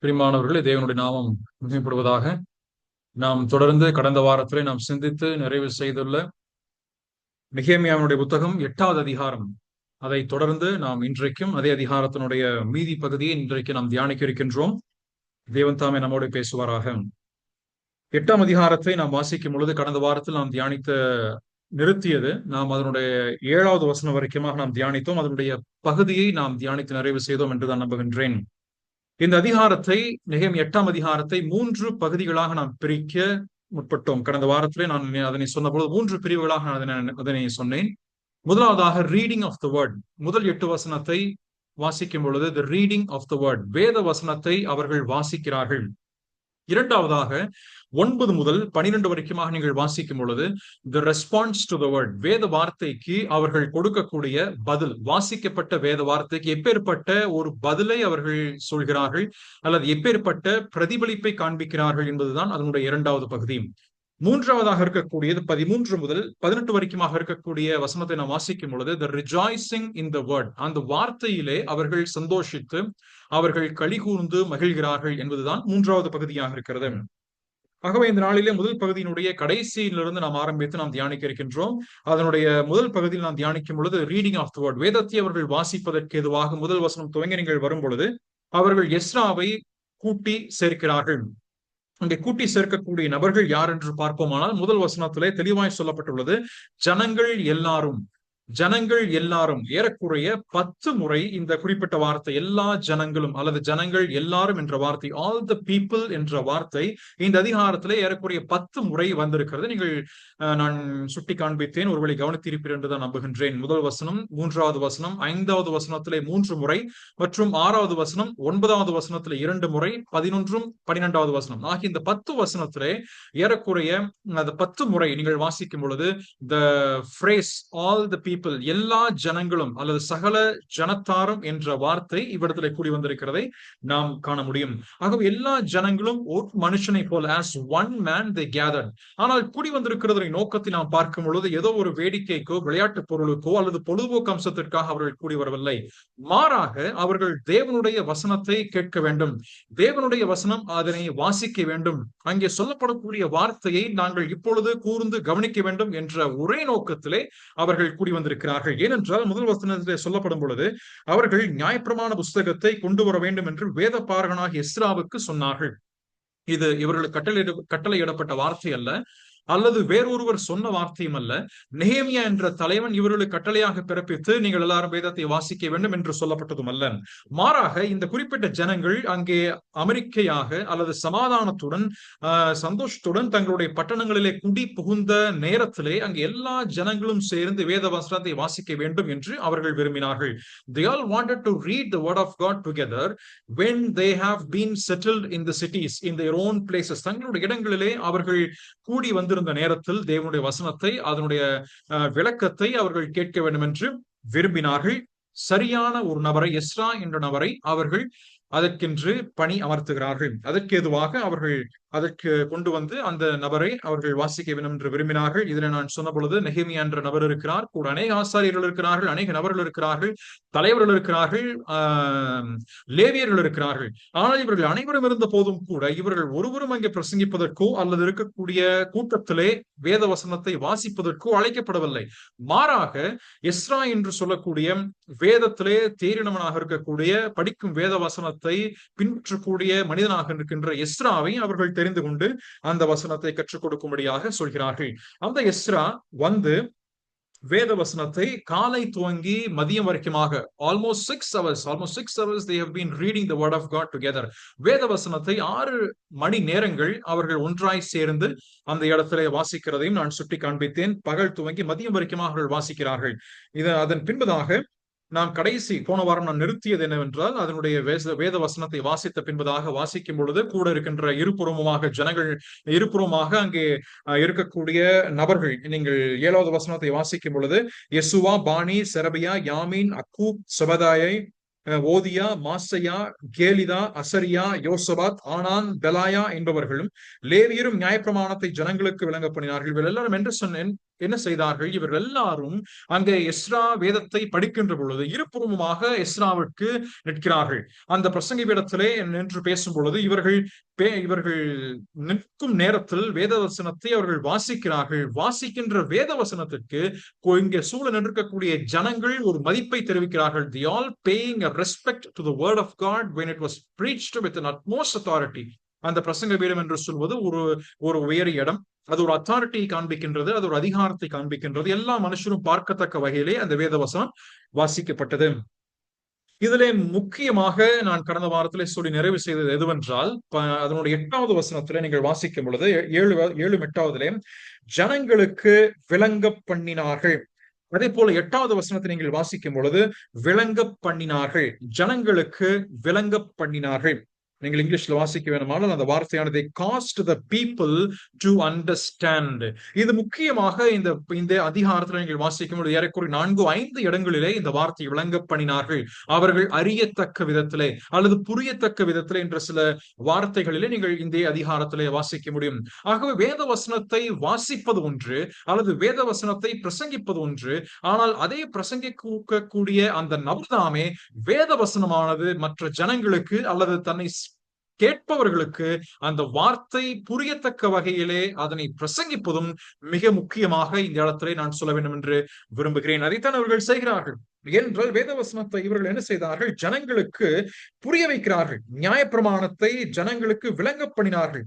பிரியமானவர்களே, தேவனுடைய நாமம் மகிமைப்படுவதாக. நாம் தொடர்ந்து கடந்த வாரத்திலே நாம் சிந்தித்து நிறைவு செய்துள்ள நெகேமியாவினுடைய புத்தகம் 8வது அதிகாரம். அதை தொடர்ந்து நாம் இன்றைக்கும் அதே அதிகாரத்தினுடைய மீதி பகுதியை இன்றைக்கு நாம் தியானிக்க இருக்கின்றோம். தேவன் தாமே நம்மோடு பேசுவாராக. 8ஆம் அதிகாரத்தை நாம் வாசிக்கும் பொழுது கடந்த வாரத்தில் நாம் நிறுத்தியது நாம் அதனுடைய 7வது வசனம் வரைக்குமாக நாம் தியானித்தோம். அதனுடைய பகுதியை நாம் தியானித்து நிறைவு செய்தோம் என்றுதான் நம்புகின்றேன். இந்த அதிகாரத்தை நெகேமியா 8ஆம் அதிகாரத்தை 3 பகுதிகளாக நாம் பிரிக்க முற்பட்டோம். கடந்த வாரத்திலே நான் அதனை சொன்னபோது 3 பிரிவுகளாக அதனை சொன்னேன். முதலாவதாக ரீடிங் ஆஃப் த வேர்ட். முதல் 8 வசனத்தை வாசிக்கும் பொழுது the reading of the word, வேத வசனத்தை அவர்கள் வாசிக்கிறார்கள். இரண்டாவதாக 9 முதல் 12 வரைக்குமாக நீங்கள் வாசிக்கும் பொழுது the response to the word, வேத வார்த்தைக்கு அவர்கள் கொடுக்கக்கூடிய பதில், வாசிக்கப்பட்ட வேத வார்த்தைக்கு எப்பேற்பட்ட ஒரு பதிலை அவர்கள் சொல்கிறார்கள் அல்லது எப்பேற்பட்ட பிரதிபலிப்பை காண்பிக்கிறார்கள் என்பதுதான் அதனுடைய 2வது பகுதி. மூன்றாவதாக இருக்கக்கூடியது 13 முதல் 18 வரைக்குமாக இருக்கக்கூடிய வசனத்தை நாம் வாசிக்கும் பொழுது த ரிஜாய்சிங் இன் த வேர்ட், அந்த வார்த்தையிலே அவர்கள் சந்தோஷித்து அவர்கள் களி கூர்ந்து மகிழ்கிறார்கள் என்பதுதான் 3வது பகுதியாக இருக்கிறது. ஆகவே இந்த நாளிலே முதல் பகுதியினுடைய கடைசியிலிருந்து நாம் ஆரம்பித்து நாம் தியானிக்க இருக்கின்றோம். அதனுடைய முதல் பகுதியில் நாம் தியானிக்கும் பொழுது ரீடிங் ஆஃப் த வேர்ட், வேதத்தை அவர்கள் வாசிப்பதற்கு எதுவாக முதல் வசனம் துவங்கி நீங்கள் வரும் பொழுது அவர்கள் எஸ்ராவை கூட்டி சேர்க்கிறார்கள். அங்கே கூட்டி சேர்க்கக்கூடிய நபர்கள் யார் என்று பார்ப்போமானால் முதல் வசனத்திலே தெளிவாய் சொல்லப்பட்டுள்ளது, ஜனங்கள் எல்லாரும் ஏறக்குறைய 10 முறை இந்த குறிப்பிட்ட வார்த்தை எல்லா ஜனங்களும் அல்லது ஜனங்கள் எல்லாரும் என்ற வார்த்தை, ஆல் த பீப்புள் என்ற வார்த்தை இந்த அதிகாரத்திலே ஏறக்குறைய 10 முறை வந்திருக்கிறது. நீங்கள் நான் சுட்டி காண்பித்தேன், ஒருவேளை கவனித்திருப்பீர் என்றுதான் நம்புகின்றேன். முதல் வசனம், 3வது வசனம், 5வது வசனத்திலே 3 முறை மற்றும் 6வது வசனம், 9வது வசனத்திலே 2 முறை, 11ம் 12வது வசனம் ஆகிய இந்த 10 வசனத்திலே ஏறக்குறைய அந்த 10 முறை நீங்கள் வாசிக்கும் பொழுது த ஃப்ரேஸ் ஆல் த பீப்புள், எல்லா ஜனங்களும் அல்லது சகல ஜனத்தாரும் என்ற வார்த்தை இவ்விடத்திலே கூடி வந்திருக்கிறதை நாம் காண முடியும். ஆகவே எல்லா ஜனங்களும் ஒரு மனுஷனை போல as one man they gathered. ஆனால் கூடி வந்திருக்கிறதை நோக்கத்தை நாம் பார்க்கும் பொழுது ஏதோ ஒரு வேடிக்கைக்கோ விளையாட்டு பொருளுக்கோ அல்லது பொழுதுபோக்கு அம்சத்திற்காக அவர்கள் கூடி வரவில்லை. மாறாக அவர்கள் தேவனுடைய வசனத்தை கேட்க வேண்டும், தேவனுடைய வசனம் அதனை வாசிக்க வேண்டும், அங்கே சொல்லப்படக்கூடிய வார்த்தையை நாங்கள் இப்பொழுது கூர்ந்து கவனிக்க வேண்டும் என்ற ஒரே நோக்கத்திலே அவர்கள் கூடி வந்திருக்கிறார்கள். ஏனென்றால் முதல் வசனத்திலே சொல்லப்படும் பொழுது அவர்கள் நியாயப்பிரமாண புஸ்தகத்தை கொண்டு வர வேண்டும் என்று வேத பாரகனாகிய எஸ்ராவுக்கு சொன்னார்கள். இது இவர்களுக்கு கட்டளையிடப்பட்ட வார்த்தை அல்ல, அல்லது வேறொருவர் சொன்ன வார்த்தையும் அல்ல. நெகேமியா என்ற தலைவன் இவர்களுக்கு கட்டளையாக பிறப்பித்து நீங்கள் எல்லாரும் வேதத்தை வாசிக்க வேண்டும் என்று சொல்லப்பட்டதும் அல்ல. மாறாக இந்த குறிப்பிட்ட ஜனங்கள் அங்கே அமெரிக்கையாக அல்லது சமாதானத்துடன் சந்தோஷத்துடன் தங்களுடைய பட்டணங்களிலே குடி புகுந்த நேரத்திலே அங்கே எல்லா ஜனங்களும் சேர்ந்து வேத வசனத்தை வாசிக்க வேண்டும் என்று அவர்கள் விரும்பினார்கள். They all wanted to read the word of God together when they have been settled in the cities, in their own places. தங்களுடைய இடங்களிலே அவர்கள் கூடி வந்திருந்த நேரத்தில் தேவனுடைய வசனத்தை, அதனுடைய விளக்கத்தை அவர்கள் கேட்க வேண்டும் என்று விரும்பினார்கள். சரியான ஒரு நபரை, எஸ்ரா என்ற நபரை அவர்கள் அதற்கென்று பணி அமர்த்துகிறார்கள். அதற்கு எதுவாக அவர்கள் அதற்கு கொண்டு வந்து அந்த நபரை அவர்கள் வாசிக்க வேண்டும் என்று விரும்பினார்கள். இதுல நான் சொன்ன பொழுது நெகேமியா என்ற நபர் இருக்கிறார், கூட அநேக ஆசாரியர்கள் இருக்கிறார்கள், அநேக நபர்கள் இருக்கிறார்கள், தலைவர்கள் இருக்கிறார்கள், லேவியர்கள் இருக்கிறார்கள். ஆனால் இவர்கள் அனைவரும் இருந்த போதும் கூட இவர்கள் ஒருவரும் அங்கே பிரசங்கிப்பதற்கோ அல்லது இருக்கக்கூடிய கூட்டத்திலே வேத வசனத்தை வாசிப்பதற்கோ அழைக்கப்படவில்லை. மாறாக எஸ்ரா என்று சொல்லக்கூடிய வேதத்திலே தேறினவனாக இருக்கக்கூடிய, படிக்கும் வேத வசனத்தை பின்பற்றக்கூடிய மனிதனாக இருக்கின்ற எஸ்ராவை அவர்கள் தெரிந்து கொண்டு அந்த வசனத்தை கற்றுக் கொடுக்கும்படியாக சொல்கிறார்கள். அந்த எஸ்ரா வந்து வேத வசனத்தை காலை துவங்கி மதியம் வரைக்குமாக almost 6 hours they have been reading the word of God together. வேத வசனத்தை 6 மணி நேரங்கள் அவர்கள் ஒன்றாய் சேர்ந்து அந்த இடத்திலே வாசிக்கிறதையும் நான் சுட்டி காண்பித்தேன். பகல் துவங்கி மதியம் வரைக்குமாக அவர்கள் வாசிக்கிறார்கள். அதன் பின்பதாக நாம் போன வாரம் நான் நிறுத்தியது என்னவென்றால், அதனுடைய வேத வசனத்தை வாசித்த பின்பதாக வாசிக்கும் பொழுது கூட இருக்கின்ற ஜனங்கள் இருபுறமாக அங்கே இருக்கக்கூடிய நபர்கள், நீங்கள் 7வது வசனத்தை வாசிக்கும் பொழுது யெசுவா, பானி, செரபியா, யாமீன், அக்கூப், செபதாயை, ஓதியா, மாசையா, கேலிதா, அசரியா, யோசபாத், ஆனான், பெலாயா என்பவர்களும் லேவியரும் நியாயப்பிரமாணத்தை ஜனங்களுக்கு விளங்க பண்ணினார்கள். இவர்கள் எல்லாரும் என்று சொன்னேன் என்ன செய்தார்கள்? இவர்கள் எல்லாரும் அங்கே எஸ்ரா வேதத்தை படிக்கின்ற பொழுது இருபுறமுமாக எஸ்ராவிற்கு நிற்கிறார்கள். அந்த பிரசங்கி பீடத்திலே நின்று பேசும் பொழுது இவர்கள் நிற்கும் நேரத்தில் வேத வசனத்தை அவர்கள் வாசிக்கிறார்கள். வாசிக்கின்ற வேத வசனத்திற்கு இங்கே சூழ நிற்கக்கூடிய ஜனங்கள் ஒரு மதிப்பை தெரிவிக்கிறார்கள். They all paying a respect to the word of God when it was preached with an utmost authority. அந்த பிரசங்க பீடம் என்று சொல்வது ஒரு உயரிய இடம். அது ஒரு அத்தாரிட்டியை காண்பிக்கின்றது, அது ஒரு அதிகாரத்தை காண்பிக்கின்றது. எல்லா மனுஷரும் பார்க்கத்தக்க வகையிலே அந்த வேத வசனம் வாசிக்கப்பட்டது. இதிலே முக்கியமாக நான் கடந்த வாரத்திலே சொல்லி நிறைவு செய்தது எதுவென்றால், அதனுடைய 8வது வசனத்திலே நீங்கள் வாசிக்கும் பொழுது 7-8 ஜனங்களுக்கு விளங்க பண்ணினார்கள். அதே போல 8வது வசனத்தை நீங்கள் வாசிக்கும் பொழுது விளங்க பண்ணினார்கள், ஜனங்களுக்கு விளங்க பண்ணினார்கள். நீங்கள் இங்கிலீஷ்ல வாசிக்க வேணுமானால் அந்த வார்த்தையானது caused the people to understand. இது முக்கியமாக இந்த அதிகாரத்தில் நீங்கள் வாசிக்கும் பொழுது ஏறக்குறைய 4-5 இடங்களிலே இந்த வார்த்தை விளங்க பண்ணினார்கள். அவர்கள் அறியத்தக்க விதத்திலே அல்லது புரியத்தக்க விதத்திலே என்ற சில வார்த்தைகளிலே நீங்கள் இந்த அதிகாரத்திலே வாசிக்க முடியும். ஆகவே வேத வசனத்தை வாசிப்பது ஒன்று, அல்லது வேத வசனத்தை பிரசங்கிப்பது ஒன்று. ஆனால் அதே பிரசங்கிக்கக்கூடிய அந்த நபர்தாமே வேத வசனமானது மற்ற ஜனங்களுக்கு அல்லது தன்னை கேட்பவர்களுக்கு அந்த வார்த்தை புரியத்தக்க வகையிலே அதனை பிரசங்கிப்பதும் மிக முக்கியமாக இந்த இடத்திலே நான் சொல்ல வேண்டும் என்று விரும்புகிறேன். அதைத்தான் அவர்கள் செய்கிறார்கள். என்றால் வேதவசனத்தை இவர்கள் என்ன செய்தார்கள்? ஜனங்களுக்கு புரிய வைக்கிறார்கள். நியாயப்பிரமாணத்தை ஜனங்களுக்கு விளங்க பண்ணினார்கள்.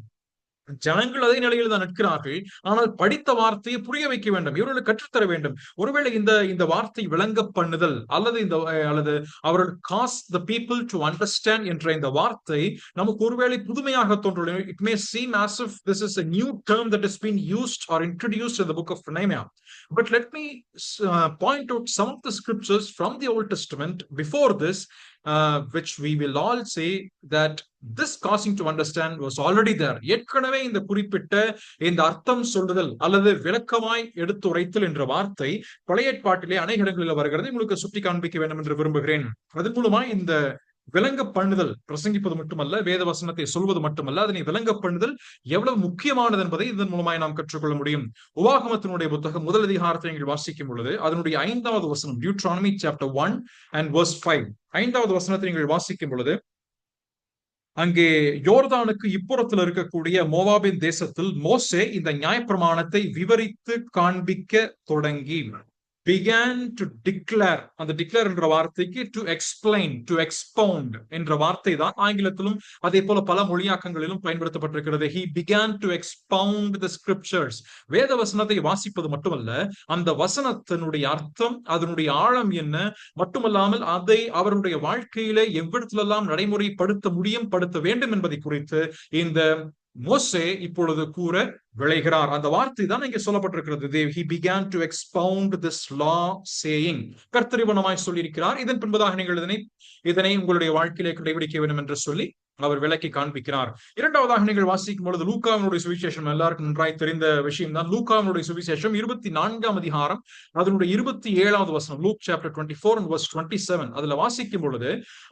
ஜனங்கள் அதே நிலையில் தான் நிற்கிறார்கள். ஆனால் படித்த வார்த்தையை புரிய வைக்க வேண்டும், இவர்களுக்கு கற்றுத்தர வேண்டும். ஒருவேளை இந்த வார்த்தை விளங்க பண்ணுதல் அல்லது அவர்கள் cause the people to understand என்ற இந்த வார்த்தை நமக்கு ஒருவேளை புதுமையாக தோன்றும். It may seem as if this is a new term that has been used or introduced in the book of Nehemiah. But let me point out some of the scriptures from the Old Testament before this, which we will all say that this causing to understand was already there. ஏற்கனவே இந்த குறிப்பிட்ட இந்த அர்த்தம் சொல்லுதல் அல்லது விளக்கமாய் எடுத்துரைத்தல் என்ற வார்த்தை பழைய ஏற்பாட்டிலே அநேக இடங்களில் வருகிறது. உங்களுக்கு சுட்டி காண்பிக்க வேண்டும் என்று விரும்புகிறேன். அதன் மூலமாய் இந்த விளங்க பண்ணுதல், பிரசங்கிப்பது மட்டுமல்ல, வேத வசனத்தை சொல்வது மட்டுமல்ல, அதனை விளங்க பண்ணுதல் எவ்வளவு முக்கியமானது என்பதை இதன் மூலமாய் நாம் கற்றுக்கொள்ள முடியும். உபாகமத்தினுடைய புத்தகம் 1 அதிகாரத்தை நீங்கள் வாசிக்கும் பொழுது அதனுடைய 5வது வசனம், Deuteronomy chapter 1 and verse 5, 5வது வசனத்தை நீங்கள் வாசிக்கும் பொழுது அங்கே யோர்தானுக்கு இப்புறத்தில் இருக்கக்கூடிய மோவாபின் தேசத்தில் மோசே இந்த நியாயப்பிரமாணத்தை விவரித்து காண்பிக்க தொடங்கி began to declare. அந்த declare என்ற வார்த்தைக்கு to explain, to expound என்ற வார்த்தை தான் ஆங்கிலத்திலும் அதே போல பல மொழியாக்கங்களிலும் பயன்படுத்தப்பட்டிருக்கிறது. He began to expound the scriptures. வேத வசனத்தை வாசிப்பது மட்டுமல்ல, அந்த வசனத்தினுடைய அர்த்தம், அதனுடைய ஆழம் என்ன மட்டுமல்லாமல் அதை அவருடைய வாழ்க்கையில எவ்விடத்திலெல்லாம் நடைமுறைப்படுத்த முடியும், படுத்த வேண்டும் என்பதை குறித்து இந்த மோசே இப்பொழுது கூற விளைகிறார். அந்த வார்த்தை தான் இங்கே சொல்லப்பட்டிருக்கிறது. He began to expound this law saying. கர்த்தரிவனமாய் சொல்லியிருக்கிறார். இதன் பின்பதாக நீங்கள் இதனை உங்களுடைய வாழ்க்கையிலே கடைபிடிக்க வேண்டும் என்று சொல்லி அவர் விளக்கி காண்பிக்கிறார். இரண்டாவதாக நீங்கள் வாசிக்கும் பொழுது லூக்காவினுடைய சுவிசேஷம் எல்லாருக்கும் நன்றாய் தெரிந்த விஷயம் தான். லூக்காவினுடைய சுவிசேஷம் 24ஆம் அதிகாரம் அதனுடைய 27வது வசனம், Luke chapter 24 and verse 27. அதுல வாசிக்கும் பொழுது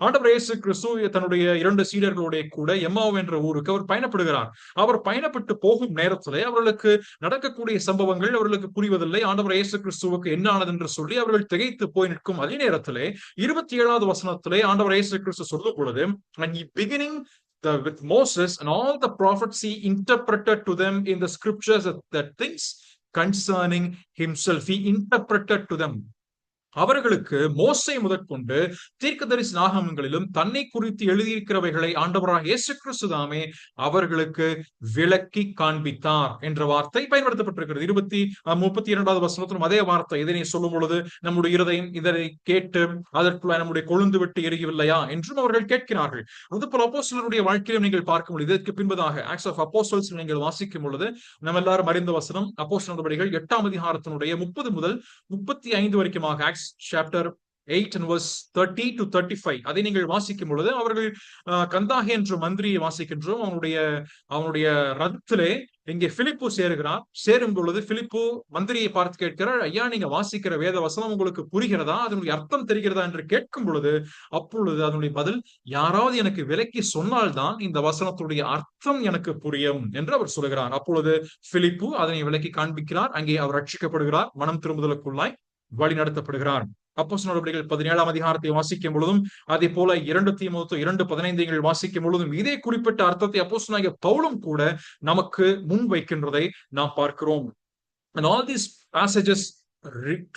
ஆண்டவர் இயேசு கிறிஸ்து தன்னுடைய 2 சீடர்களுடைய கூட எம்மாவு என்ற ஊருக்கு அவர் பயணப்படுகிறார். அவர் பயணப்பட்டு போகும் நேரத்திலே அவர்களுக்கு நடக்கக்கூடிய சம்பவங்கள் அவர்களுக்கு புரிவதில்லை. ஆண்டவர் இயேசு கிறிஸ்துவுக்கு என்ன ஆனது என்று சொல்லி அவர்கள் திகைத்து போய் நிற்கும் அதே நேரத்திலே 27வது வசனத்திலே ஆண்டவர் இயேசு கிறிஸ்து சொல்லும் பொழுது, beginning with Moses and all the prophets, he interpreted to them in the scriptures that things concerning himself. He interpreted to them. அவர்களுக்கு மோசே முதற்கொண்டு தீர்க்கதரிசி ஆகமங்களிலும் தன்னை குறித்து எழுதியிருக்கிறவைகளை ஆண்டவராக இயேசு கிறிஸ்து தாமே அவர்களுக்கு விளக்கி காண்பித்தார் என்ற வார்த்தை பயன்படுத்தப்பட்டிருக்கிறது. 32வது வசனத்திலும் அதே வார்த்தை. இதனை சொல்லும் பொழுது நம்முடைய இருதயம் இதனை கேட்டு அதற்குள்ள நம்முடைய கொழுந்து விட்டு எரியவில்லையா என்றும் அவர்கள் கேட்கிறார்கள். அதுபோல அப்போஸ்தலருடைய வாழ்க்கையிலும் நீங்கள் பார்க்க முடியும். இதற்கு பின்பதாக ஆக்ட்ஸ் ஆஃப் அப்போஸ்தலர்ஸ் நீங்கள் வாசிக்கும் பொழுது நம்ம எல்லாரும் அறிந்த வசனம், அப்போஸ்தலர் நடவடிக்கைகள் 8ஆம் அதிகாரத்தினுடைய 30 முதல் 35 வரைக்குமாக, acts chapter 8 and verse 30 to 35 அதை நீங்கள் வாசிக்கும் பொழுது அவர்கள் கந்தாகி என்ற மந்திரியை வாசிக்கின்றோம். அவனுடைய ரதத்திலே இங்கே பிலிப்பு சேருகிறார். சேரும் பொழுது பிலிப்பு மந்திரியை பார்த்து கேட்கிறார், ஐயா, நீங்க வாசிக்கிற வேத வசனம் உங்களுக்கு புரிகிறதா, அதனுடைய அர்த்தம் தெரிகிறதா என்று கேட்கும் பொழுது அப்பொழுது அதனுடைய பதில், யாராவது எனக்கு விலக்கி சொன்னால்தான் இந்த வசனத்துடைய அர்த்தம் எனக்கு புரியும் என்று அவர் சொல்கிறார். அப்பொழுது பிலிப்பு அதனை விலக்கி காண்பிக்கிறார். அங்கே அவர் ரட்சிக்கப்படுகிறார், மனம் திரும்புதலுக்குள்ளாய் வழி நடத்தப்படுகிறார். அப்போஸ்தலர் நடவடிக்கைகள் 17ஆம் அதிகாரத்தை வாசிக்கும் பொழுதும் அதே போல 2 தீமோத்தேயு 2:15 வாசிக்கும் பொழுதும் இதே குறிப்பிட்ட அர்த்தத்தை அப்போஸ்தலனாகிய பவுலும் கூட நமக்கு முன் வைக்கின்றதை நாம் பார்க்கிறோம். And all these passages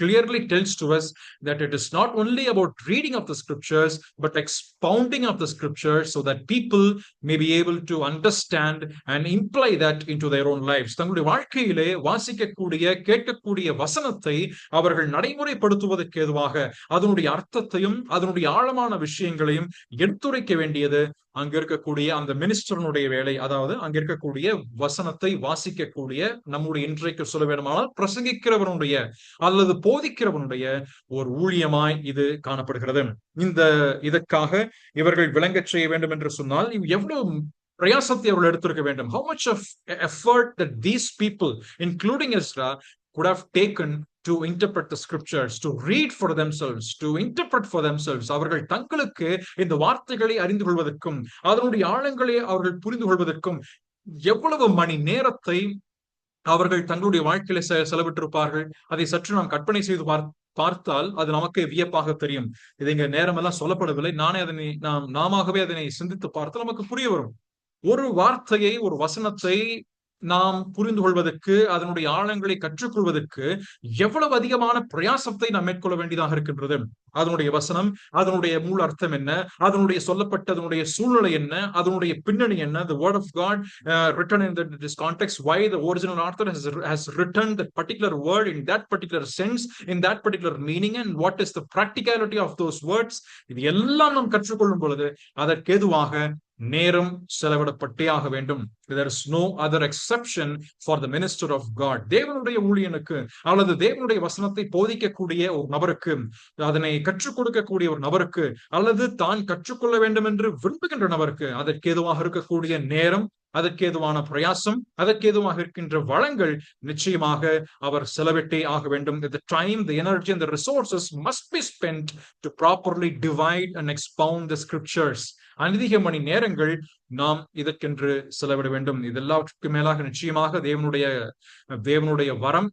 clearly tells to us that it is not only about reading of the scriptures but expounding of the scriptures so that people may be able to understand and imply that into their own lives. தங்களுடைய வாழ்க்கையிலே வாசிக்கக்கூடிய கேட்கக்கூடிய வசனத்தை அவர்கள் நடைமுறைப்படுத்துவதற்கு ஏதுவாக அதனுடைய அர்த்தத்தையும் அதனுடைய ஆழமான விஷயங்களையும் எடுத்துரைக்க வேண்டியது அங்க இருக்கக்கூடிய அந்த மினிஸ்டருடைய வேலை. அதாவது அங்க இருக்கக்கூடிய வசனத்தை வாசிக்கக்கூடிய நம்முடைய இன்றைக்கு சொல்ல வேண்டுமானால் பிரசங்கிக்கிறவனுடைய அல்லது போதிக்கிறவனுடைய ஒரு ஊழியமாய் இது காணப்படுகிறது. இதற்காக இவர்கள் விளங்கச் செய்ய வேண்டும் என்று சொன்னால் எவ்வளவு பிரயாசத்தை அவர்கள் எடுத்திருக்க வேண்டும். How much of effort that these people, including Ezra, could have taken to interpret the scriptures, to read for themselves, to interpret for themselves. அவர்கள் தங்களுக்கு இந்த வார்த்தைகளை அறிந்து கொள்வதற்கும் அதனுடைய ஆழங்களை அவர்கள் புரிந்து கொள்வதற்கும் எவ்வளவு மணி நேரத்தை அவர்கள் தங்களுடைய வாழ்க்கையில செலவிட்டிருப்பார்கள். அதை சற்று நாம் கற்பனை செய்து பார்த்தால் அது நமக்கு வியப்பாக தெரியும். இது இங்க நேரமெல்லாம் சொல்லப்படவில்லை. நாமவே அதனை சிந்தித்து பார்த்தால் நமக்கு புரிய வரும். ஒரு வார்த்தையை, ஒரு வசனத்தை நாம் புரிந்து கொள்வதற்கு, அதனுடைய ஆழங்களை கற்றுக்கொள்வதற்கு எவ்வளவு அதிகமான பிரயாசத்தை நாம் மேற்கொள்ள வேண்டியதாக இருக்கின்றது. அதனுடைய வசனம், அதனுடைய மூல அர்த்தம் என்ன, அதனுடைய சொல்லப்பட்ட அதனுடைய சூழ்நிலை என்ன, அதனுடைய பின்னணி என்ன, the word of God written in this context, why the original author has written that particular word in that particular sense, in that particular meaning, and what is the practicality of those words. இது எல்லாம் நாம் கற்றுக்கொள்ளும் பொழுது அதற்கு ஏதுவாக நேரம் செலவிடப்பட்டே ஆக வேண்டும். There is no other exception for the minister of God. தேவனுடைய ஊழியனுக்கு அல்லது தேவனுடைய வசனத்தை போதிக்கக்கூடிய ஒரு நபருக்கு, அதனை கற்றுக் கொடுக்கக்கூடிய ஒரு நபருக்கு, அல்லது தான் கற்றுக்கொள்ள வேண்டும் என்று விரும்புகின்ற நபருக்கு அதற்கு ஏதுவாக இருக்கக்கூடிய நேரம், அதற்கு ஏதுவான பிரயாசம், அதற்கு ஏதுவாக இருக்கின்ற வளங்கள் நிச்சயமாக அவர் செலவிட்டே ஆக வேண்டும். The time, the energy and the resources must be spent to properly divide and expound the scriptures. அதிக மணி நேரங்கள் நாம் இதற்கென்று செலவிட வேண்டும். இதெல்லாவற்றுக்கு மேலாக நிச்சயமாக தேவனுடைய வரம்,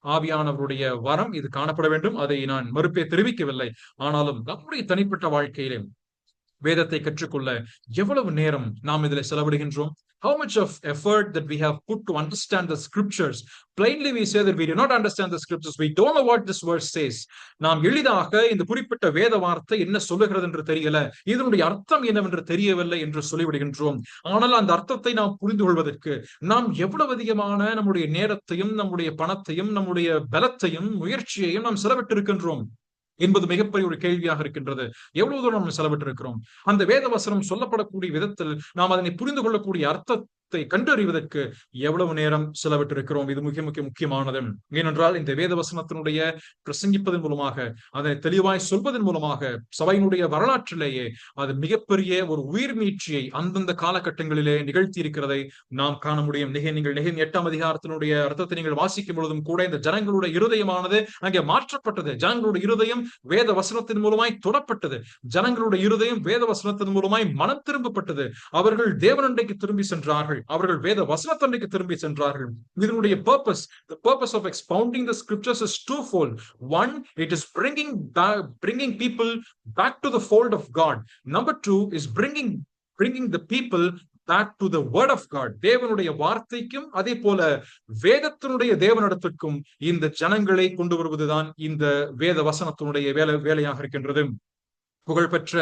ஆவியானவருடைய வரம் இது காணப்பட வேண்டும். அதை நான் மறுப்பே தெரிவிக்கவில்லை. ஆனாலும் நம்முடைய தனிப்பட்ட வாழ்க்கையிலே வேதத்தை கற்றுக்கொள்ள எவ்வளவு நேரம் நாம் இதில் செலவிடுகின்றோம்? How much of effort that we have put to understand the scriptures? Plainly we say that we do not understand the scriptures. We don't know what this verse says. நாம் எளிதாக இந்த குறிப்பிட்ட வேத வார்த்தை என்ன சொல்லுகிறது என்று தெரியல, இதனுடைய அர்த்தம் என்னவென்று தெரியவில்லை என்று சொல்லிவிடுகின்றோம். ஆனால் அந்த அர்த்தத்தை நாம் புரிந்து கொள்வதற்கு நாம் எவ்வளவு அதிகமான நம்முடைய நேரத்தையும், நம்முடைய பணத்தையும், நம்முடைய பலத்தையும், முயற்சியையும் நாம் செலவிட்டிருக்கின்றோம் என்பது மிகப்பெரிய ஒரு கேள்வியாக இருக்கின்றது. எவ்வளவு தூரம் நாம் செலவிட்டிருக்கிறோம்? அந்த வேத வசனம் சொல்லப்படக்கூடிய விதத்தில் நாம் அதனை புரிந்து கொள்ளக்கூடிய அர்த்தத்தை கண்டறிவதற்கு எவ்வளவு நேரம் செலவிட்டிருக்கிறோம்? இது முக்கியமானது. ஏனென்றால் இந்த வேத வசனத்தினுடைய பிரசங்கிப்பதன் மூலமாக, அதனை தெளிவாய் சொல்வதன் மூலமாக சபையினுடைய வரலாற்றிலேயே அது மிகப்பெரிய ஒரு உயிர் மீட்சியை அந்தந்த காலகட்டங்களிலே நிகழ்த்தி இருக்கிறதை நாம் காண முடியும். நீங்கள் 8ஆம் அதிகாரத்தினுடைய அர்த்தத்தை நீங்கள் வாசிக்கும் பொழுதும் கூட இந்த ஜனங்களுடைய இருதயமானது அங்கே மாற்றப்பட்டது. ஜனங்களுடைய இருதயம் வேத வசனத்தின் மூலமாய் தொடப்பட்டது. ஜனங்களுடைய இருதயம் வேத வசனத்தின் மூலமாய் மனம் திரும்பப்பட்டது. அவர்கள் தேவனண்டைக்கு திரும்பி சென்றார்கள். அவர்கள் வேத வசனத்தண்டைக்கு திரும்பி சென்றார்கள். இதனுடைய the purpose of expounding the scriptures is twofold. One, it is bringing people back to the fold of God. Number two is bringing the people back to the word of God. தேவனுடைய வார்த்தைக்கும் அதே போல வேதத்தினுடைய தேவனிடத்திற்கும் இந்த ஜனங்களை கொண்டு வருவதுதான் இந்த வேத வசனத்தினுடைய வேலையாக இருக்கின்றது. புகழ்பெற்ற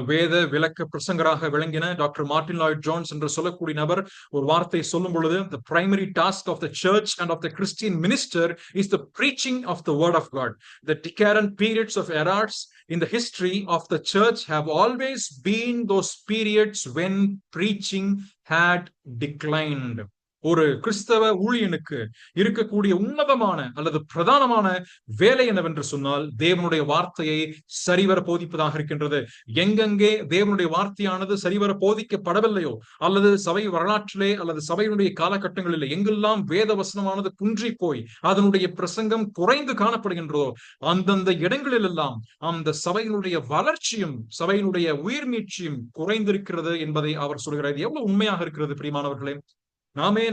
வேத விளக்க பிரசங்கராக விளங்கின டாக்டர் மார்ட்டின் லாய்ட் ஜோன்ஸ் என்று சொல்லக்கூடிய நபர் ஒரு வார்த்தை சொல்லும் பொழுது, the primary task of the church and of the Christian minister is the preaching of the word of God. The decadent periods of errors in the history of the church have always been those periods when preaching had declined. ஒரு கிறிஸ்தவ ஊழியனுக்கு இருக்கக்கூடிய உன்னதமான அல்லது பிரதானமான வேலை என்னவென்று சொன்னால் தேவனுடைய வார்த்தையை சரிவர போதிப்பதாக இருக்கின்றது. எங்கெங்கே தேவனுடைய வார்த்தையானது சரிவர போதிக்கப்படவில்லையோ அல்லது சபை வரலாற்றிலே அல்லது சபையினுடைய காலகட்டங்களில் எங்கெல்லாம் வேத வசனமானது குன்றி போய் அதனுடைய பிரசங்கம் குறைந்து காணப்படுகின்றதோ அந்தந்த இடங்களில் எல்லாம் அந்த சபையினுடைய வளர்ச்சியும் சபையினுடைய உயிர் மீட்சியும் குறைந்திருக்கிறது என்பதை அவர் சொல்கிறார். எவ்வளவு உண்மையாக இருக்கிறது பிரியமானவர்களே. நாமே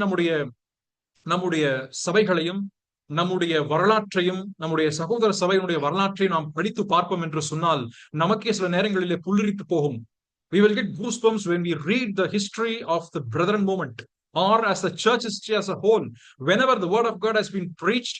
நம்முடைய சபைகளையும் நம்முடைய வரலாற்றையும் நம்முடைய சகோதர சபையினுடைய வரலாற்றையும் நாம் படித்து பார்ப்போம் என்று சொன்னால் நமக்கே சில நேரங்களிலே புல்லரித்து போகும். We will get goosebumps when we read the history of the brethren movement or as the church history as a whole. Whenever the word of God has been preached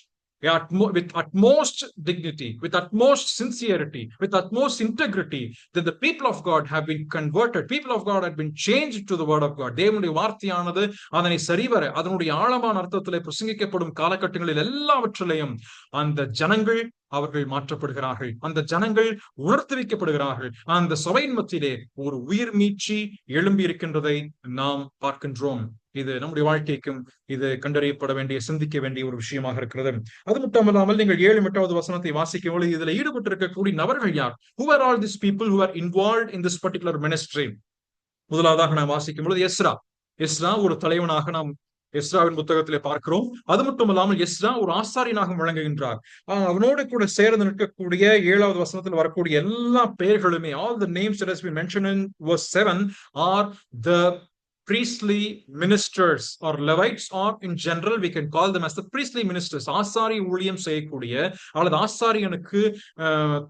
with utmost dignity, with utmost sincerity, with utmost integrity, that the people of God have been converted. People of God have been changed to the word of God. தேவனுடைய வார்த்தையானது அதனை சரிவர அதனுடைய ஆழமான அர்த்தத்திலே பிரசங்கிக்கப்படும் காலகட்டங்களில் எல்லாவற்றிலையும் அந்த ஜனங்கள் அவர்கள் மாற்றப்படுகிறார்கள். அந்த ஜனங்கள் உணர்த்தி வைக்கப்படுகிறார்கள். அந்த சபையின் மத்தியிலே ஒரு உயிர் மீட்சி எழும்பி இருக்கின்றதை நாம் பார்க்கின்றோம். இது நம்முடைய வாழ்க்கைக்கும் இது கண்டறியப்பட வேண்டிய சிந்திக்க வேண்டிய ஒரு விஷயமாக இருக்கிறது. அது மட்டுமல்லாமல் நீங்கள் 7 8வது வசனத்தை வாசிக்கும் பொழுது இதில் ஈடுபட்டிருக்கக்கூடிய நபர்கள் யார்? Who are all these people who are involved in this particular ministry? முதலாவதாக நாம் வாசிக்கும் பொழுது எஸ்ரா ஒரு தலைவனாக நாம் எஸ்ராவின் புத்தகத்திலே பார்க்கிறோம். அது மட்டுமல்லாமல் எஸ்ரா ஒரு ஆசாரியனாக விளங்குகின்றார். அவனோடு கூட சேர்ந்து நிற்கக்கூடிய 7வது வசனத்தில் வரக்கூடிய எல்லா பெயர்களுமே all the names that has been mentioned in verse 7 are the priestly ministers or Levites, or in general we can call them as the priestly ministers. ஆசாரி ஊழியம் செய்யக்கூடிய அல்லது ஆசாரியனுக்கு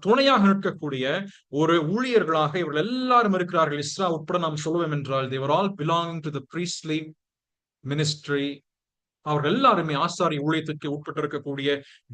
துணையாக நிற்கக்கூடிய ஒரு ஊழியர்களாக இவர்கள் எல்லாரும் இருக்கிறார்கள். இஸ்ரா உட்பட நாம் சொல்லுவோம் என்றால் they were all belonging to the priestly ministry. அவர்கள் எல்லாருமே ஆசாரி ஊழியத்திற்கு உட்பட்டிருக்கக்கூடிய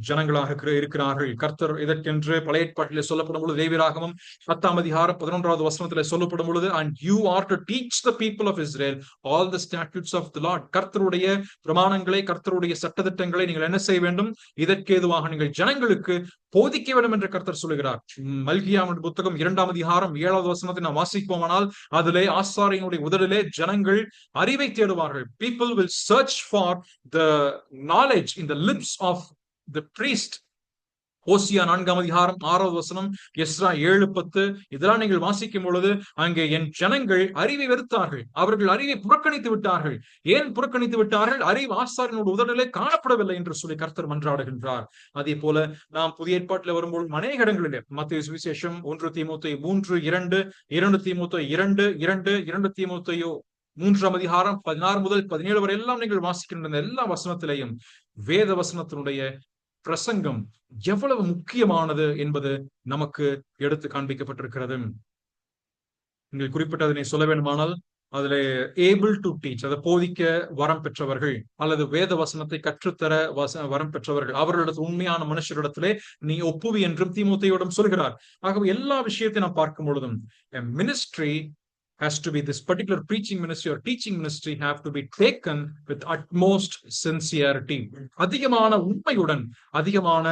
ஜனங்களாக இருக்கிறார்கள். கர்த்தர் இதற்கென்று பழைய ஏற்பாட்டிலே சொல்லப்படும் பொழுது லேவியராகமம் 10ஆம் அதிகாரம் 11வது வசனத்திலே சொல்லப்படும் பொழுது and you are to teach the people of Israel all the statutes of the Lord. கர்த்தருடைய பிரமாணங்களை கர்த்தருடைய சட்டதிட்டங்களை நீங்கள் என்ன செய்ய வேண்டும்? இதற்கு ஏதுவாக நீங்கள் ஜனங்களுக்கு போதிக்க வேண்டும் என்று கர்த்தர் சொல்லுகிறார். மல்கியாவின் புத்தகம் 2ஆம் அதிகாரம் 7வது வசனத்தை நாம் வாசிப்போமானால் அதிலே ஆசாரியனுடைய உதடிலே ஜனங்கள் அறிவை தேடுவார்கள். People will search for the knowledge in the lips of the priest. ஓசியா 4ஆம் அதிகாரம் 6வது வசனம், எஸ்ரா 7:10 இதெல்லாம் நீங்கள் வாசிக்கும் பொழுது அங்கே என் ஜனங்கள் அறிவை வெறுத்தார்கள், அவர்கள் அறிவை புறக்கணித்து விட்டார்கள். ஏன் புறக்கணித்து விட்டார்கள்? அறிவு ஆசாரியனோட உதடிலே காணப்படவில்லை என்று சொல்லி கர்த்தர் மன்றாடுகின்றார். அதே போல நாம் புதிய ஏற்பாட்டில் வரும்போது அநேக இடங்களிலே மத்தேயு சுவிசேஷம் 1 தீமோத்தேயு 3:2, 2 தீமோத்தேயு 2:2, 2 தீமோத்தேயு 3ஆம் அதிகாரம் 16 முதல் 17 வரை எல்லாம் நீங்கள் வாசிக்கின்ற எல்லா வசனத்திலையும் வேத வசனத்தினுடைய பிரசங்கம் எவ்வளவு முக்கியமானது என்பது நமக்கு எடுத்து காண்பிக்கப்பட்டிருக்கிறது. நீங்கள் குறிப்பிட்டதனை சொல்ல வேண்டுமானால் அதுல ஏபிள் டு டீச், அதை போதிக்க வரம் பெற்றவர்கள் அல்லது வேத வசனத்தை கற்றுத்தர வரம் பெற்றவர்கள், அவர்களிடத்து உண்மையான மனுஷரிடத்திலே நீ ஒப்புவி என்றும் தீமோத்தேயுவிடம் சொல்கிறார். ஆகவே எல்லா விஷயத்தையும் நாம் பார்க்கும் பொழுதும் ministry has to be, this particular preaching ministry or teaching ministry have to be taken with utmost sincerity. அதிகமான உண்மையுடன் அதிகமான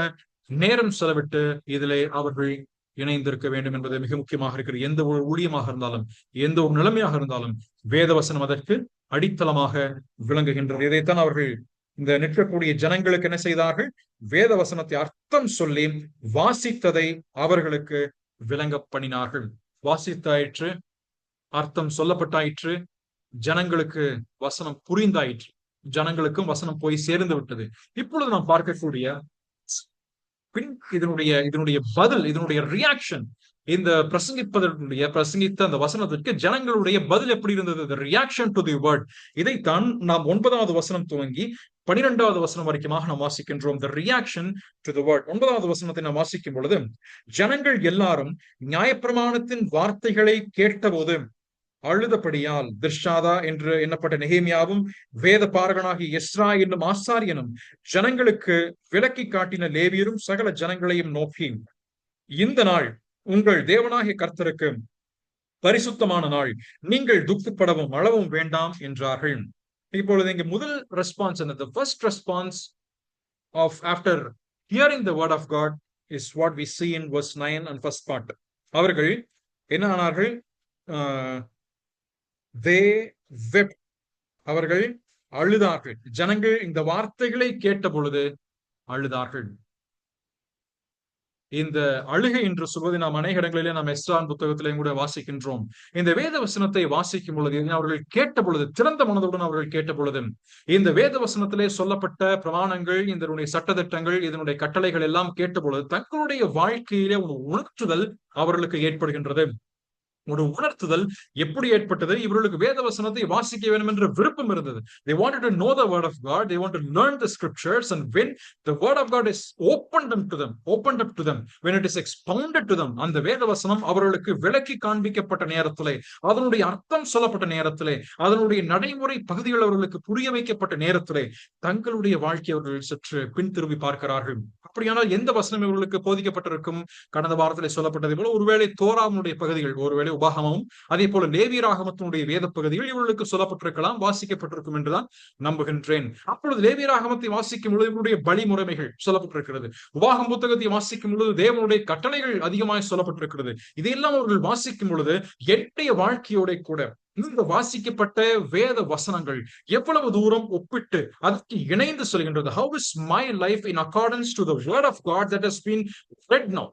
நேரம் செலவிட்டு இதிலே அவர்கள் இணைந்திருக்க வேண்டும் என்பது மிக முக்கியமாக இருக்கிறது. எந்த ஒரு ஊழியமாக இருந்தாலும் எந்த ஒரு நிலைமையாக இருந்தாலும் வேதவசனம் அதற்கு அடித்தளமாக விளங்குகின்றது. இதைத்தான் அவர்கள் இந்த நிற்கக்கூடிய ஜனங்களுக்கு என்ன செய்தார்கள்? வேதவசனத்தை அர்த்தம் சொல்லி வாசித்ததை அவர்களுக்கு விளங்க பண்ணினார்கள். வாசித்தாயிற்று, அர்த்தம் சொல்லப்பட்டாயிற்று, ஜனங்களுக்கு வசனம் புரிந்தாயிற்று, ஜனங்களுக்கும் வசனம் போய் சேர்ந்து விட்டது. இப்பொழுது நாம் பார்க்கக்கூடிய இதனுடைய பதில், இதனுடைய ரியாக்ஷன், இந்த பிரசங்கித்த அந்த வசனத்திற்கு ஜனங்களுடைய பதில் எப்படி இருந்தது? the reaction to the word. இதைத்தான் நாம் 9வது வசனம் துவங்கி 12வது வசனம் வரைக்குமாக நாம் வாசிக்கின்றோம். the reaction to the word. 9வது வசனத்தை நாம் வாசிக்கும் பொழுது, ஜனங்கள் எல்லாரும் நியாயப்பிரமாணத்தின் வார்த்தைகளை கேட்டபோது அழுதபடியால் திர்ஷாதா என்று எண்ணப்பட்ட நெகேமியாவும் வேத பாரகனாகிய எஸ்ரா என்னும் ஆசாரியனும் ஜனங்களுக்கு விளக்கி காட்டின லேவியரும் சகல ஜனங்களையும் நோக்கி, இந்த நாள் உங்கள் தேவனாகிய கர்த்தருக்கு பரிசுத்தமான நாள், நீங்கள் துக்கப்படவும் அளவும் வேண்டாம் என்றார்கள். இப்பொழுது இங்க முதல் ரெஸ்பான்ஸ் என்ன? the first response of after hearing the word of God is what we see in verse 9 and first part. அவர்கள் என்ன ஆனார்கள்? they wept. அவர்கள் அழுதார்கள். ஜனங்கள் இந்த வார்த்தைகளை கேட்ட பொழுது அழுதார்கள். இந்த அழுகை என்று சொல்வதை நாம் அநேக இடங்களிலே நாம் எஸ்ரான் புத்தகத்திலே கூட வாசிக்கின்றோம். இந்த வேத வசனத்தை வாசிக்கும் பொழுது அவர்கள் கேட்ட பொழுது, திறந்த மனதுடன் அவர்கள் கேட்ட பொழுது, இந்த வேத வசனத்திலே சொல்லப்பட்ட பிரமாணங்கள், இதனுடைய சட்டதிட்டங்கள், இதனுடைய கட்டளைகள் எல்லாம் கேட்ட பொழுது தங்களுடைய வாழ்க்கையிலே ஒரு உணர்த்துதல் அவர்களுக்கு ஏற்படுகின்றது. ஒரு உணர்த்துதல் எப்படி ஏற்பட்டது? இவர்களுக்கு வேத வசனத்தை வாசிக்க வேண்டும் என்ற விருப்பம் இருந்தது. They wanted to know the word of God. They want to learn the scriptures. And when the word of God is opened up to them, when it is expounded to them, அந்த வேத வசனம் அவர்களுக்கு விளக்கி காண்பிக்கப்பட்ட நேரத்திலே, அதனுடைய அர்த்தம் சொல்லப்பட்ட நேரத்திலே, அதனுடைய நடைமுறை பகுதிகள் அவர்களுக்கு புரிய வைக்கப்பட்ட நேரத்திலே தங்களுடைய வாழ்க்கை அவர்கள் சற்று பின்திரும்பி பார்க்கிறார்கள். அப்படியானால் எந்த வசனம் இவர்களுக்கு போதிக்கப்பட்டிருக்கும்? கடந்த வாரத்திலே சொல்லப்பட்டதை போல ஒருவேளை தோராவுடைய பகுதிகள், ஒருவேளை உபாகமும், அதே போல லேவியராகமத்தினுடைய வேத பகுதிகள் இவர்களுக்கு சொல்லப்பட்டிருக்கலாம், வாசிக்கப்பட்டிருக்கும் என்றுதான் நம்புகின்றேன். அப்பொழுது லேவியராகமத்தை வாசிக்கும் பொழுது இவருடைய பலி முறைமைகள் சொல்லப்பட்டிருக்கிறது. உபாகம் புத்தகத்தை வாசிக்கும் பொழுது தேவனுடைய கட்டளைகள் அதிகமாக சொல்லப்பட்டிருக்கிறது. இதையெல்லாம் அவர்கள் வாசிக்கும் பொழுது என்னுடைய வாழ்க்கையோட கூட இந்த வாசிக்கப்பட்ட வேத வசனங்கள் எவ்வளவு தூரம் ஒப்பிட்டு அதற்கு இணைந்து சொல்கின்றது? How is my life in accordance to the word of God that has been read now?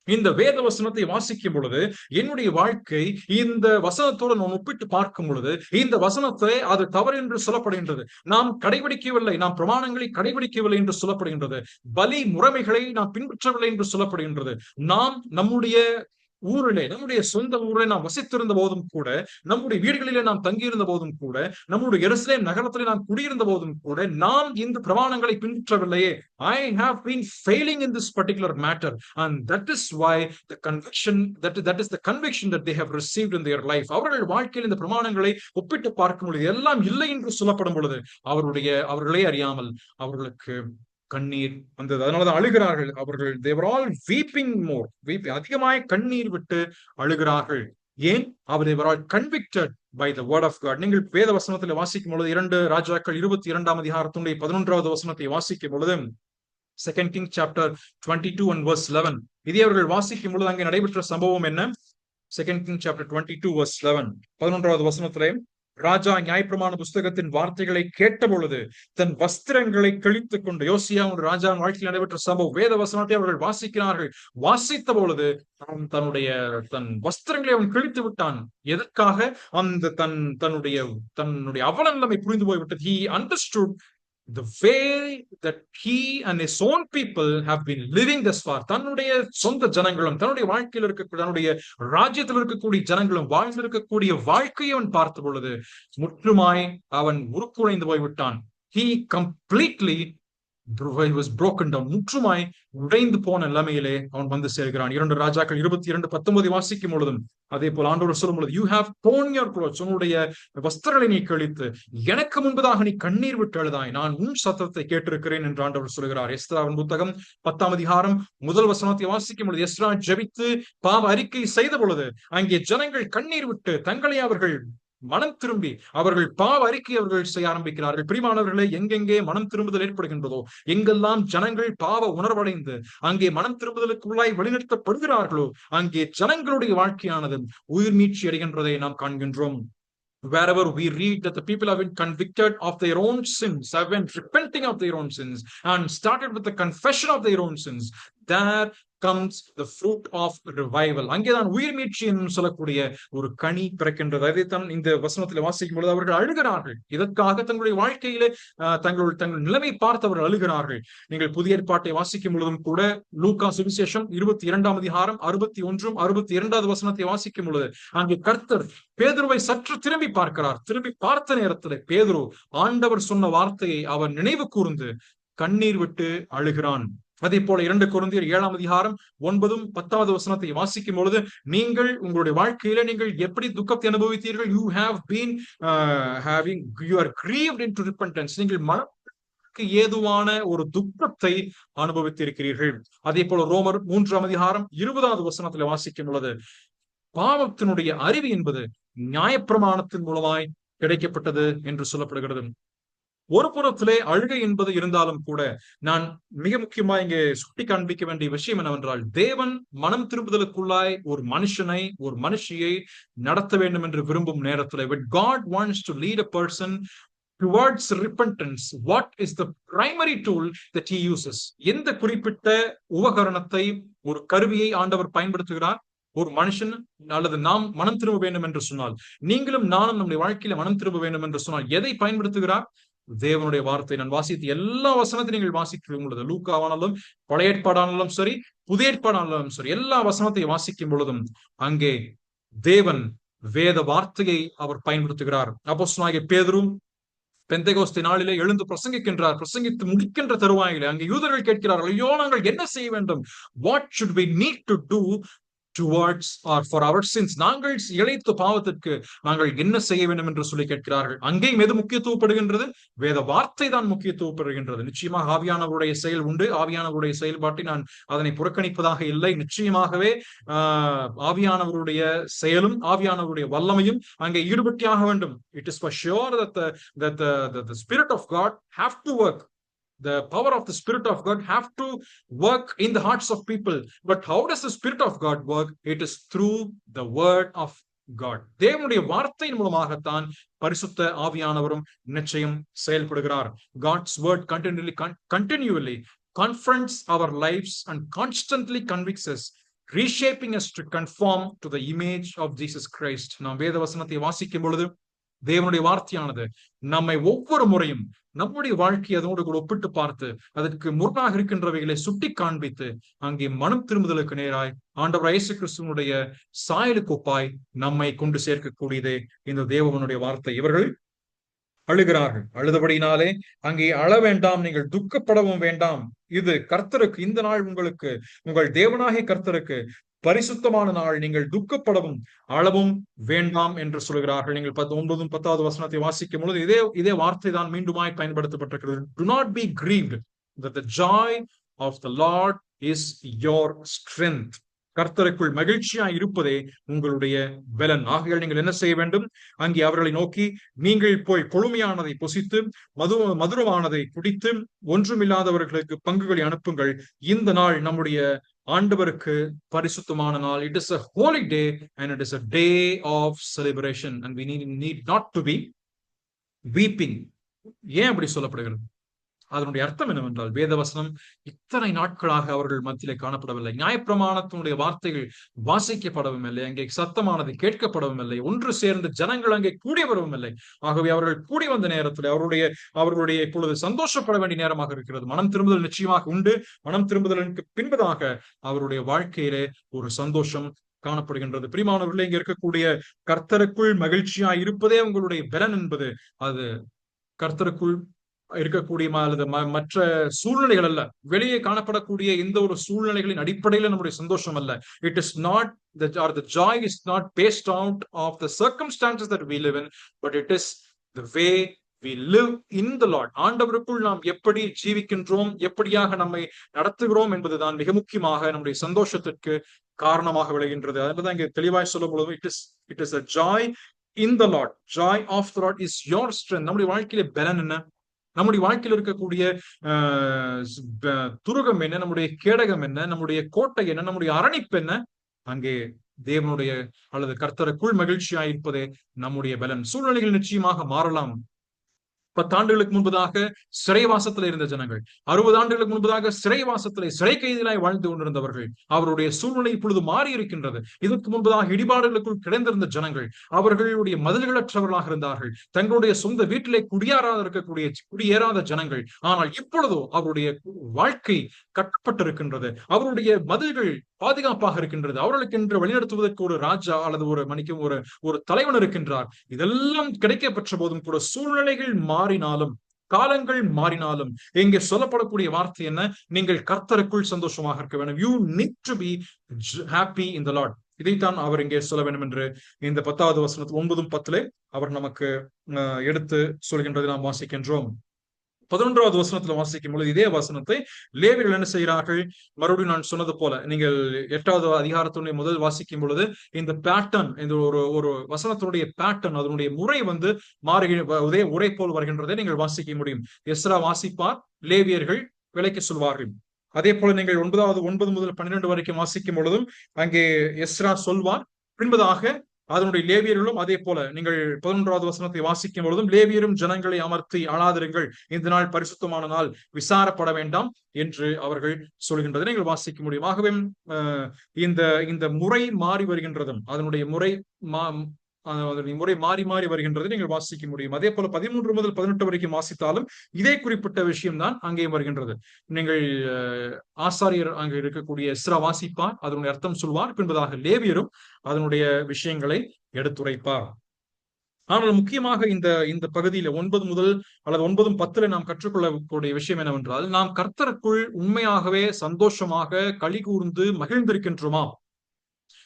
இந்த வேத வசனத்தை வாசிக்கும் பொழுது என்னுடைய வாழ்க்கை இந்த வசனத்தோடு நான் ஒப்பிட்டு பார்க்கும் பொழுது இந்த வசனத்தை அது தவறு என்று சொல்லப்படுகின்றது. நாம் கடைபிடிக்கவில்லை, நாம் பிரமாணங்களை கடைபிடிக்கவில்லை என்று சொல்லப்படுகின்றது. பலி முறைமைகளை நாம் பின்பற்றவில்லை என்று சொல்லப்படுகின்றது. நாம் நம்முடைய ஊரிலே, நம்முடைய சொந்த ஊரிலே நாம் வசித்திருந்த போதும் கூட, நம்முடைய வீடுகளிலே நாம் தங்கியிருந்த போதும் கூட, நம்முடைய எருசலேம் நகரத்திலே நாம் குடியிருந்த போதும் கூட நாம் இந்த பிரமாணங்களை பின்பற்றவில்லையே. I have been failing in this particular matter, and that is why the conviction that is the conviction that they have received in their life. அவர்கள் வாழ்க்கையில் இந்த பிரமாணங்களை ஒப்பிட்டு பார்க்கும் பொழுது எல்லாம் இல்லை என்று சொல்லப்படும் பொழுது அவர்களே அறியாமல் அவர்களுக்கு கண்ணீர் வந்தது. அதனாலதான் அழுகிறார்கள் அவர்கள். they were all weeping more, அதிகமாய் கண்ணீர் விட்டு அழுகிறார்கள். ஏன்? they were all convicted by the word of God. நீங்கள் வேத வசனத்தில் வாசிக்கும் பொழுது 2 ராஜாக்கள் 22 அதிகாரத்துடைய 11வது வசனத்தை வாசிக்கும் பொழுது 2 Kings chapter 22 and verse 11, இதை அவர்கள் வாசிக்கும் பொழுது அங்கே நடைபெற்ற சம்பவம் என்ன? 2 Kings chapter 22 verse 11, 11வது வசனத்திலே, ராஜா நியாயப்பிரமாண புஸ்தகத்தின் வார்த்தைகளை கேட்ட பொழுது தன் வஸ்திரங்களை கிழித்துக் கொண்டு, யோசியா ராஜா வாழ்க்கையில் நடைபெற்ற சம்பவம், வேத வசனத்தை அவர்கள் வாசிக்கிறார்கள். வாசித்த பொழுது தன் வஸ்திரங்களை அவன் கிழித்து விட்டான். எதற்காக? அந்த தன்னுடைய அவல நிலைமை புரிந்து போய்விட்டது. He understood the way that he and his own people have been living thus far. தன்னுடைய சொந்த ஜனங்களும் தன்னுடைய வாழ்க்கையில் இருக்கக்கூடிய, தன்னுடைய ராஜ்யத்தில் இருக்கக்கூடிய ஜனங்களும் வாழ்ந்திருக்கக்கூடிய வாழ்க்கையை அவன் பார்த்த பொழுது முற்றுமாய் அவன் உருக்குலைந்து போய்விட்டான். He completely was broken down. முற்றுமாய் உடைந்து போன நிலைமையிலே அவன் வந்து சேர்கிறான். 2 ராஜாக்கள் 22:19 வாசிக்கும் பொழுதும் அதே போல ஆண்டவர் சொல்லும் பொழுது, you have torn your clothes, உன்னுடைய வஸ்திரங்களை நீ கிழித்து எனக்கு முன்பதாக நீ கண்ணீர் விட்டு அழுதாய், நான் உன் சத்தத்தை கேட்டிருக்கிறேன் என்று ஆண்டவர் சொல்கிறார். எஸ்ராவின் புத்தகம் 10ஆம் அதிகாரம் 1 வசனத்தை வாசிக்கும் பொழுது, எஸ்ரா ஜெபித்து பாவ அறிக்கை செய்த பொழுது அங்கே ஜனங்கள் கண்ணீர் விட்டு தங்களை அவர்கள் மனம் திரும்பி அவர்கள் பாவ அறிக்கை அவர்கள் செய்ய ஆரம்பிக்கிறார்கள். பிரியமானவர்களே, எங்கெங்கே மனம் திரும்புதல் ஏற்படுகின்றதோ, எங்கெல்லாம் ஜனங்கள் பாவ உணர்வடைந்து அங்கே மனம் திரும்புதலுக்குள்ளாய் வழிநடத்தப்படுகிறார்களோ, அங்கே ஜனங்களுடைய வாழ்க்கையானது உயிர் மீட்சி அடைகின்றதை நாம் காண்கின்றோம். Wherever we read that the people have been convicted of their own sins, have been repenting of their own sins and started with the confession of their own sins, there comes the fruit of revival. அங்கேதான் உயிர் மீட்சி என்று சொல்லக்கூடிய ஒரு கனி பிறக்கின்றது. அதைத்தான் இந்த வசனத்தில் வாசிக்கும் பொழுது அவர்கள் அழுகிறார்கள். இதற்காக தங்களுடைய வாழ்க்கையிலே தங்கள் நிலைமை பார்த்து அவர்கள் அழுகிறார்கள். நீங்கள் புதிய ஏற்பாட்டை வாசிக்கும் பொழுதும் கூட லூக்கா சுவிசேஷம் 22ஆம் அதிகாரம் 61 62வது வசனத்தை வாசிக்கும் பொழுது அங்கே கர்த்தர் பேதுருவை சற்று திரும்பி பார்க்கிறார். திரும்பி பார்த்த நேரத்தில் பேதுரு ஆண்டவர் சொன்ன வார்த்தையை அவர் நினைவு கூர்ந்து கண்ணீர் விட்டு அழுகிறான். அதே போல 2 கொரிந்தியர் 7ஆம் அதிகாரம் 9 10வது வசனத்தை வாசிக்கும் பொழுது, நீங்கள் உங்களுடைய வாழ்க்கையில நீங்கள் எப்படி துக்கத்தை அனுபவித்தீர்கள்? you have been you are grieved into repentance. நீங்கள் மனக்கு ஏதுவான ஒரு துக்கத்தை அனுபவித்திருக்கிறீர்கள். அதே போல ரோமர் 3ஆம் அதிகாரம் 20வது வசனத்துல வாசிக்கும் பொழுது, பாவத்தினுடைய அறிவு என்பது நியாயப்பிரமாணத்தின் மூலமாய் கிடைக்கப்பட்டது என்று சொல்லப்படுகிறது. ஒரு புறத்திலே அழுகை என்பது இருந்தாலும் கூட நான் மிக முக்கியமா இங்கே சுட்டி காண்பிக்க வேண்டிய விஷயம் என்னவென்றால், தேவன் மனம் திரும்புதலுக்குள்ளாய் ஒரு மனுஷனை ஒரு மனுஷியை நடத்த வேண்டும் என்று விரும்பும் நேரத்தில், when God wants to lead a person towards repentance, what is the primary tool that he uses? எந்த குறிப்பிட்ட உபகரணத்தை, ஒரு கருவியை ஆண்டவர் பயன்படுத்துகிறார்? ஒரு மனுஷன் அல்லது நாம் மனம் திரும்ப வேண்டும் என்று சொன்னால், நீங்களும் நானும் நம்முடைய வாழ்க்கையில மனம் திரும்ப வேண்டும் என்று சொன்னால் எதை பயன்படுத்துகிறார்? தேவனுடைய வார்த்தை. நான் வாசித்த எல்லா வசனத்தை நீங்கள் வாசிக்கும் பொழுது, லூக்காவானாலும் பழைய ஏற்பாடானாலும் சரி, புதிய ஏற்பாடானாலும் சரி, எல்லா வசனத்தையும் வாசிக்கும் பொழுதும் அங்கே தேவன் வேத வார்த்தையை அவர் பயன்படுத்துகிறார். அப்போஸ்தலனாகிய பேதுரு பெந்தெகோஸ்தே நாளிலே எழுந்து பிரசங்கிக்கின்றார். பிரசங்கித்து முடிக்கின்ற தருவாயிலே அங்கே யூதர்கள் கேட்கிறார்கள், ஐயோ நாங்கள் என்ன செய்ய வேண்டும்? What should we need to do towards or for our sins? நாங்கள் இழைத்த பாவத்திற்கு நாங்கள் என்ன செய்ய வேண்டும் என்று சொல்லி கேட்கிறார்கள். அங்கேயும் எது முக்கியத்துவப்படுகின்றது? வேத வார்த்தை தான் முக்கியத்துவப்படுகின்றது. நிச்சயமாக ஆவியானவருடைய செயல் உண்டு. ஆவியானவருடைய செயல்பாட்டை நான் அதனை புறக்கணிப்பதாக இல்லை. நிச்சயமாகவே ஆவியானவருடைய செயலும் ஆவியானவருடைய வல்லமையும் அங்கே ஈடுபட்டியாக வேண்டும். It is for sure that the Spirit of God have to work. The power of the Spirit of God have to work in the hearts of people. But how does the Spirit of God work? It is through the word of God. தேவனுடைய வார்த்தையின் மூலமாகத்தான் பரிசுத்த ஆவியானவரும் நிச்சயம் செயல்படுகிறார். God's word continually confronts our lives and constantly convicts us, reshaping us to conform to the image of Jesus Christ. நாம் வேத வசனத்தை வாசிக்கும் பொழுது தேவனுடைய வார்த்தையானது நம்மை ஒவ்வொரு முறையும் நம்முடைய வாழ்க்கை அதோடு கூட ஒப்பிட்டு பார்த்து அதற்கு முரணாக இருக்கின்றவைகளை சுட்டி காண்பித்து அங்கே மனம் திரும்புதலுக்கு நேராய் ஆண்டவர் இயேசு கிறிஸ்துவனுடைய சாயலுக்கு ஒப்பாய் நம்மை கொண்டு சேர்க்கக்கூடியதே இந்த தேவனுடைய வார்த்தை. இவர்கள் அழுகிறார்கள். அழுதபடினாலே அங்கே அழ வேண்டாம், நீங்கள் துக்கப்படவும் வேண்டாம். இது கர்த்தருக்கு, இந்த நாள் உங்களுக்கு, உங்கள் தேவனாகிய கர்த்தருக்கு பரிசுத்தமான நாள். நீங்கள் துக்கப்படவும் அளவும் வேண்டாம் என்று சொல்கிறார்கள். நீங்கள் 9, 10 வசனத்தை வாசிக்கும் பொழுது இதே வார்த்தை தான் மீண்டுமாய் பயன்படுத்தப்பட்டிருக்கிறது. Do not be grieved, that the joy of the Lord is your strength. கர்த்தருக்குள் மகிழ்ச்சியா இருப்பதே உங்களுடைய பலன். ஆகையால் நீங்கள் என்ன செய்ய வேண்டும்? அங்கே அவர்களை நோக்கி, நீங்கள் போய் கொழுமையானதை புசித்து மதுரமானதை குடித்து ஒன்றுமில்லாதவர்களுக்கு பங்குகளை அனுப்புங்கள். இந்த நாள் நம்முடைய ஆண்டவருக்கு பரிசுத்தமான நாள். It is a holy day and it is a day of celebration and we need not to be weeping. ஏன் அப்படி சொல்லப்படுகிறது? அதனுடைய அர்த்தம் என்னவென்றால், வேதவசனம் இத்தனை நாட்களாக அவர்கள் மத்தியிலே காணப்படவில்லை. நியாயப்பிரமாணத்தினுடைய வார்த்தைகள் வாசிக்கப்படவும் இல்லை. அங்கே சத்தமானது கேட்கப்படவும் இல்லை. ஒன்று சேர்ந்து ஜனங்கள் அங்கே கூடி வரவும் இல்லை. ஆகவே அவர்கள் கூடி வந்த நேரத்தில் அவர்களுடைய இப்பொழுது சந்தோஷப்பட வேண்டிய நேரமாக இருக்கிறது. மனம் திரும்புதல் நிச்சயமாக உண்டு. மனம் திரும்புதலுக்கு பின்பதாக அவருடைய வாழ்க்கையிலே ஒரு சந்தோஷம் காணப்படுகின்றது. பிரியமானவர்களே, இங்க இருக்கக்கூடிய கர்த்தருக்குள் மகிழ்ச்சியா இருப்பதே உங்களுடைய பலன் என்பது அது கர்த்தருக்குள் இருக்கக்கூடிய அல்லது மற்ற சூழ்நிலைகள் அல்ல, வெளியே காணப்படக்கூடிய எந்த ஒரு சூழ்நிலைகளின் அடிப்படையில் நம்முடைய சந்தோஷம் அல்ல. It is not that, or the joy is not based out of the circumstances that we live in, but it is the way we live in the Lord. ஆண்டவருக்குள் நாம் எப்படி ஜீவிக்கின்றோம், எப்படியாக நம்மை நடத்துகிறோம் என்பதுதான் மிக முக்கியமாக நம்முடைய சந்தோஷத்திற்கு காரணமாக விளைகின்றது. அதுதான் இங்கே தெளிவாய் சொல்லும் பொழுது it is a joy in the Lord. Joy of the Lord is your strength. நம்முடைய வாழ்க்கையில பலன் என்ன? நம்முடைய வாழ்க்கையில் இருக்கக்கூடிய துருகம் என்ன? நம்முடைய கேடகம் என்ன? நம்முடைய கோட்டை என்ன? நம்முடைய அரணிப்பு என்ன? அங்கே தேவனுடைய அல்லது கர்த்தருக்குள் மகிழ்ச்சியாய் இருப்பதே நம்முடைய பலன். சூழ்நிலைகள் நிச்சயமாக மாறலாம். 10 ஆண்டுகளுக்கு முன்பதாக சிறைவாசத்தில் இருந்த ஜனங்கள், 60 ஆண்டுகளுக்கு முன்பதாக சிறைவாசத்திலே சிறை கைதிகளாய் வாழ்ந்து கொண்டிருந்தவர்கள், அவருடைய சூழ்நிலை இப்பொழுது மாறி இருக்கின்றது. இதற்கு முன்பதாக இடிபாடுகளுக்குள் கிடந்திருந்த ஜனங்கள் அவர்களுடைய மதில்களற்றவர்களாக இருந்தார்கள். தங்களுடைய சொந்த வீட்டிலே குடியேறாத ஜனங்கள். ஆனால் இப்பொழுதோ அவருடைய வாழ்க்கை கட்டப்பட்டிருக்கின்றது. அவருடைய மதில்கள் பாதுகாப்பாக இருக்கின்றது. அவர்களுக்கு என்று வழிநடத்துவதற்கு ஒரு ராஜா அல்லது ஒரு தலைவன் இருக்கின்றார். இதெல்லாம் கிடைக்க பெற்ற போதும் கூட சூழ்நிலைகள் மாறினாலும், காலங்கள் மாறினாலும், இங்கே சொல்லப்படக்கூடிய வார்த்தை என்ன? நீங்கள் கர்த்தருக்குள் சந்தோஷமாக இருக்க வேண்டும். You need to be happy in the Lord. இதைத்தான் அவர் இங்கே சொல்ல வேண்டும் என்று இந்த 10வது வசனத்தில் 9, 10 அவர் நமக்கு எடுத்து சொல்கின்றதை நாம் வாசிக்கின்றோம். 11வது வசனத்துல வாசிக்கும் பொழுது இதே வசனத்தை லேவியர்கள் என்ன செய்கிறார்கள்? மறுபடியும் நான் சொன்னது போல, நீங்கள் 8வது அதிகாரத்தினுடைய முதல் வாசிக்கும் பொழுது இந்த பேட்டர்ன், இந்த ஒரு வசனத்தினுடைய பேட்டர்ன், அதனுடைய முறை மாறுகிற உரை போல் வருகின்றதை நீங்கள் வாசிக்க முடியும். எஸ்ரா வாசிப்பார், லேவியர்கள் விலைக்கு சொல்வார்கள். அதே போல நீங்கள் 9 முதல் 12 வரைக்கும் வாசிக்கும் பொழுதும் அங்கே எஸ்ரா சொல்வார். பின்பதாக அதனுடைய லேவியர்களும் அதே போல நீங்கள் 11வது வசனத்தை வாசிக்கும் பொழுதும் லேவியரும் ஜனங்களை அமர்த்தி அழாதிருங்கள், இந்த நாள் பரிசுத்தமான நாள், விசாரப்பட வேண்டாம் என்று அவர்கள் சொல்கின்றதை நீங்கள் வாசிக்க முடியும். ஆகவே இந்த இந்த முறை மாறி வருகின்றதும் அதனுடைய முறை முறை மாறி மாறி வருகின்றதை நீங்கள் வாசிக்க முடியும். அதே போல 13 முதல் 18 வரைக்கும் வாசித்தாலும் இதே குறிப்பிட்ட விஷயம் தான் அங்கேயும் வருகின்றது. நீங்கள் ஆசாரியர் அங்கு இருக்கக்கூடிய எஸ்ரா வாசிப்பார், அதனுடைய அர்த்தம் சொல்வார், பின்பதாக லேவியரும் அதனுடைய விஷயங்களை எடுத்துரைப்பார். ஆனால் முக்கியமாக இந்த இந்த பகுதியில 9 முதல் அல்லது 9-10 நாம் கற்றுக்கொள்ளக்கூடிய விஷயம் என்னவென்றால், நாம் கர்த்தருக்குள் உண்மையாகவே சந்தோஷமாக களி கூர்ந்து மகிழ்ந்திருக்கின்றோமா?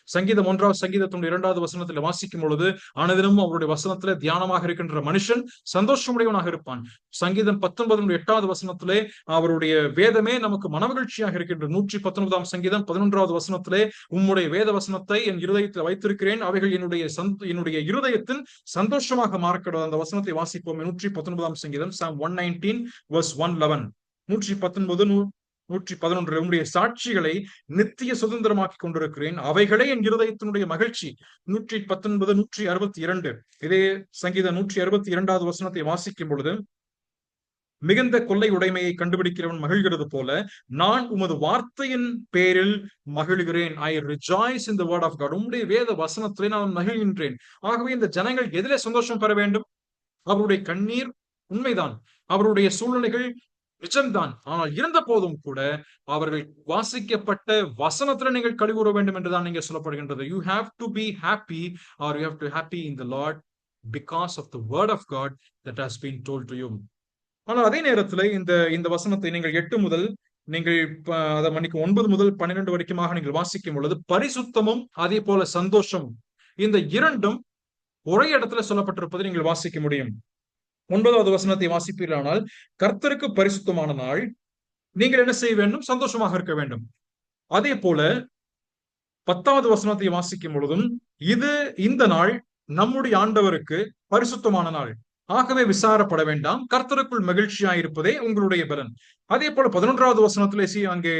சங்கீதம் 1வது சங்கீதத்தினுடைய 2வது வசனத்துல வாசிக்கும் பொழுது, அனுதினமும் அவருடைய வசனத்துல தியானமாக இருக்கின்ற மனுஷன் சந்தோஷமுடையவனாக இருப்பான். சங்கீதம் 19-8வது வசனத்திலே அவருடைய வேதமே நமக்கு மனமகிழ்ச்சியாக இருக்கின்ற 119ஆம் சங்கீதம் 11வது வசனத்திலே, உம்முடைய வேத வசனத்தை என் இருதயத்தில் வைத்திருக்கிறேன், அவைகள் என்னுடைய இருதயத்தின் சந்தோஷமாக மாறக்கிறது. அந்த வசனத்தை வாசிப்போம். 119ஆம் சங்கீதம் Psalm 119:111. 111 உம்முடைய சாட்சிகளை நித்திய சுதந்திரமாக்கி கொண்டிருக்கிறேன், அவைகளே என் இருதயத்தினுடைய மகிழ்ச்சி. 119, 162 இதே சங்கீதம் 162வது வசனத்தை வாசிக்கும் பொழுது, மிகுந்த கொள்ளை உடைமையை கண்டுபிடிக்கிறவன் மகிழ்கிறது போல நான் உமது வார்த்தையின் பேரில் மகிழ்கிறேன். I rejoice in the word of God. உம்முடைய வேத வசனத்திலே நான் மகிழ்கின்றேன். ஆகவே இந்த ஜனங்கள் எதிலே சந்தோஷம் பெற வேண்டும்? அவருடைய கண்ணீர் உண்மைதான், அவருடைய சூழ்நிலைகள் நிஜம்தான். ஆனால் இருந்த போதும் கூட அவர்கள் வாசிக்கப்பட்ட வசனத்துல நீங்கள் கழிவுற வேண்டும் என்றுதான் நீங்க சொல்லப்படுகின்றது. You have to be happy or you have to happy in the Lord because of the word of God that has been told to you. ஆனால் அதே நேரத்துல இந்த வசனத்தை நீங்கள் 8 முதல் நீங்கள் அதை மன்னிக்கு 9 முதல் 12 வரைக்குமாக நீங்கள் வாசிக்கும் பொழுது, பரிசுத்தமும் அதே போல சந்தோஷமும் இந்த இரண்டும் ஒரே இடத்துல சொல்லப்பட்டிருப்பதை நீங்கள் வாசிக்க முடியும். 9வது வசனத்தை வாசிப்பீர்களானால், கர்த்தருக்கு பரிசுத்தமான நாள், நீங்கள் என்ன செய்ய வேண்டும்? சந்தோஷமாக இருக்க வேண்டும். அதே போல 10வது வசனத்தை வாசிக்கும் பொழுதும், இந்த நாள் நம்முடைய ஆண்டவருக்கு பரிசுத்தமான நாள், ஆகவே விசாரப்பட வேண்டாம், கர்த்தருக்குள் மகிழ்ச்சியாயிருப்பதே உங்களுடைய பலன். அதே போல 11வது வசனத்திலே அங்கே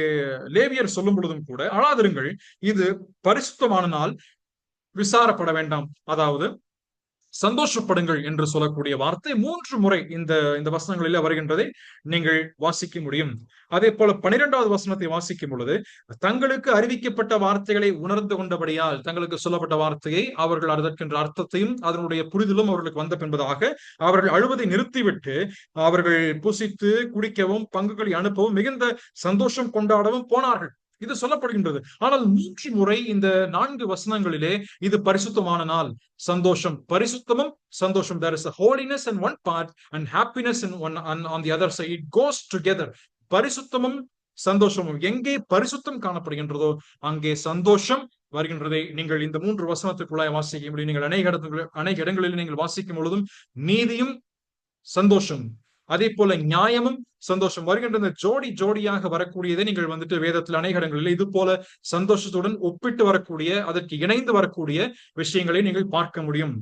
லேவியர் சொல்லும் பொழுதும் கூட, அழாதிருங்கள், இது பரிசுத்தமான நாள், விசாரப்பட வேண்டாம், அதாவது சந்தோஷப்படுங்கள் என்று சொல்லக்கூடிய வார்த்தை 3 முறை இந்த வசனங்களில் வருகின்றதை நீங்கள் வாசிக்க முடியும். அதே போல 12வது வசனத்தை வாசிக்கும் பொழுது, தங்களுக்கு அறிவிக்கப்பட்ட வார்த்தைகளை உணர்ந்து கொண்டபடியால், தங்களுக்கு சொல்லப்பட்ட வார்த்தையை அவர்கள் அதற்கென்ற அர்த்தத்தையும் அதனுடைய புரிதலும் அவர்களுக்கு வந்த பின்பதாக அவர்கள் அழுவதை நிறுத்திவிட்டு அவர்கள் புசித்து குடிக்கவும் பங்குகளை அனுப்பவும் மிகுந்த சந்தோஷம் கொண்டாடவும் போனார்கள். இது சொல்லப்படுகின்றது. ஆனால் 3 முறை இந்த 4 வசனங்களிலே இது பரிசுத்தமான நாள், சந்தோஷம், பரிசுத்தமும் சந்தோஷம். There is a holiness in one part and happiness in one on the other side. It goes together. பரிசுத்தமும் சந்தோஷமும், எங்கே பரிசுத்தம் காணப்படுகின்றதோ அங்கே சந்தோஷம் வருகின்றதை நீங்கள் இந்த 3 வசனத்துக்குள்ளாய் வாசிக்க முடியும். நீங்கள் அநேக இடங்களில் நீங்கள் வாசிக்கும் பொழுதும் நீதியும் சந்தோஷம், அதே போல நியாயமும் சந்தோஷம் வருகின்ற இந்த ஜோடியாக வரக்கூடியதை நீங்கள் வேதத்தில் அநேக இடங்களில் இது போல சந்தோஷத்துடன் ஒப்பிட்டு வரக்கூடிய, அதற்கு இணைந்து வரக்கூடிய விஷயங்களை நீங்கள் பார்க்க முடியும்.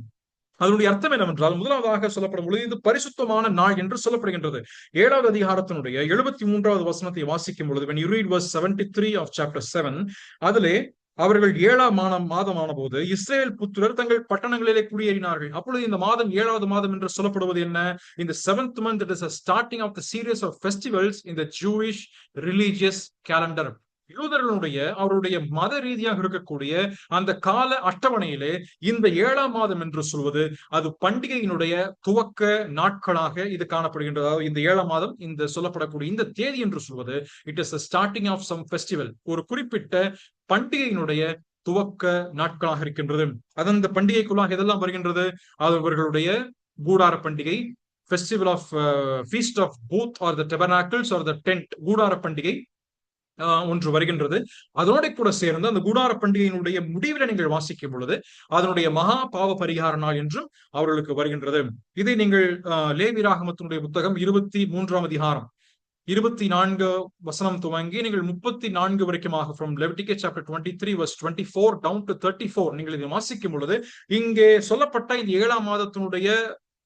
அதனுடைய அர்த்தம் என்னவென்றால், முதலாவதாக சொல்லப்படும் பொழுது இது பரிசுத்தமான நாள் என்று சொல்லப்படுகின்றது. 7வது அதிகாரத்தினுடைய 73வது வசனத்தை வாசிக்கும் பொழுது, when you read verse 73 of chapter 7, அதிலே அவர்கள் 7ஆம் மாதமான போது இஸ்ரேல் புத்திரர் தங்கள் பட்டணங்களிலே குடியேறினார்கள். அப்பொழுது இந்த மாதம் 7வது மாதம் என்று சொல்லப்படுவது என்ன? இந்த 7th month, it is a starting of the series of festivals in the Jewish religious calendar. யூதர்களுடைய அவருடைய மத ரீதியாக இருக்கக்கூடிய அந்த கால அட்டவணையிலே இந்த 7ஆம் மாதம் என்று சொல்வது அது பண்டிகையினுடைய துவக்க நாட்களாக இது காணப்படுகின்றது. அதாவது இந்த 7ஆம் மாதம் இந்த சொல்லப்படக்கூடிய இந்த தேதி என்று சொல்வது it is starting of some festival, ஒரு குறிப்பிட்ட பண்டிகையினுடைய துவக்க நாட்களாக இருக்கின்றது. அந்த பண்டிகைக்குள்ளாக இதெல்லாம் வருகின்றது. அது அவர்களுடைய கூடார பண்டிகை, festival of feast of booth or the tabernacles or the tent, கூடார பண்டிகை ஒன்று வருகின்றது. அதோட கூட சேர்ந்து அந்த கூடார பண்டிகையினுடைய முடிவில் நீங்கள் வாசிக்கும் பொழுது அதனுடைய மகா பாவ பரிகார நாள் என்றும் அவர்களுக்கு வருகின்றது. இதை நீங்கள் லேவியராகமத்தினுடைய புத்தகம் 23ஆம் அதிகாரம் 24 வசனம் துவங்கி நீங்கள் 34 வரைக்குமாக from Leviticus chapter 23 verse 24 down to 34 நீங்கள் இதை வாசிக்கும் பொழுது இங்கே சொல்லப்பட்ட இந்த 7ஆம் மாதத்தினுடைய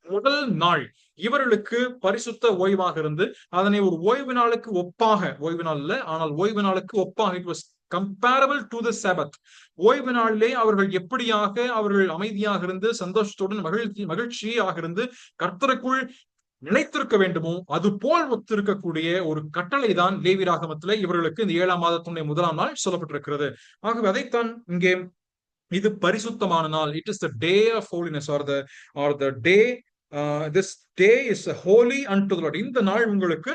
முதல் நாள் இவர்களுக்கு பரிசுத்த ஓய்வாக இருந்து அதனை ஒரு ஓய்வு நாளுக்கு ஒப்பாக, ஓய்வு நாள் இல்ல ஆனால் ஓய்வு நாளுக்கு ஒப்பாக, it was comparable to the Sabbath. ஓய்வு நாளிலே அவர்கள் எப்படியாக அவர்கள் அமைதியாக இருந்து சந்தோஷத்துடன் மகிழ்ச்சியாக இருந்து கர்த்தருக்குள் நிலைத்திருக்க வேண்டுமோ அது போல் ஒத்திருக்கக்கூடிய ஒரு கட்டளை தான் லேவியராகமத்திலே இவர்களுக்கு இந்த 7ஆம் மாதத்தினுடைய 1ஆம் நாள் சொல்லப்பட்டிருக்கிறது. ஆகவே அதைத்தான் இங்கே இது பரிசுத்தமான நாள். It is the day of holiness or the day this day is holy unto the Lord. இந்த நாள் உங்களுக்கு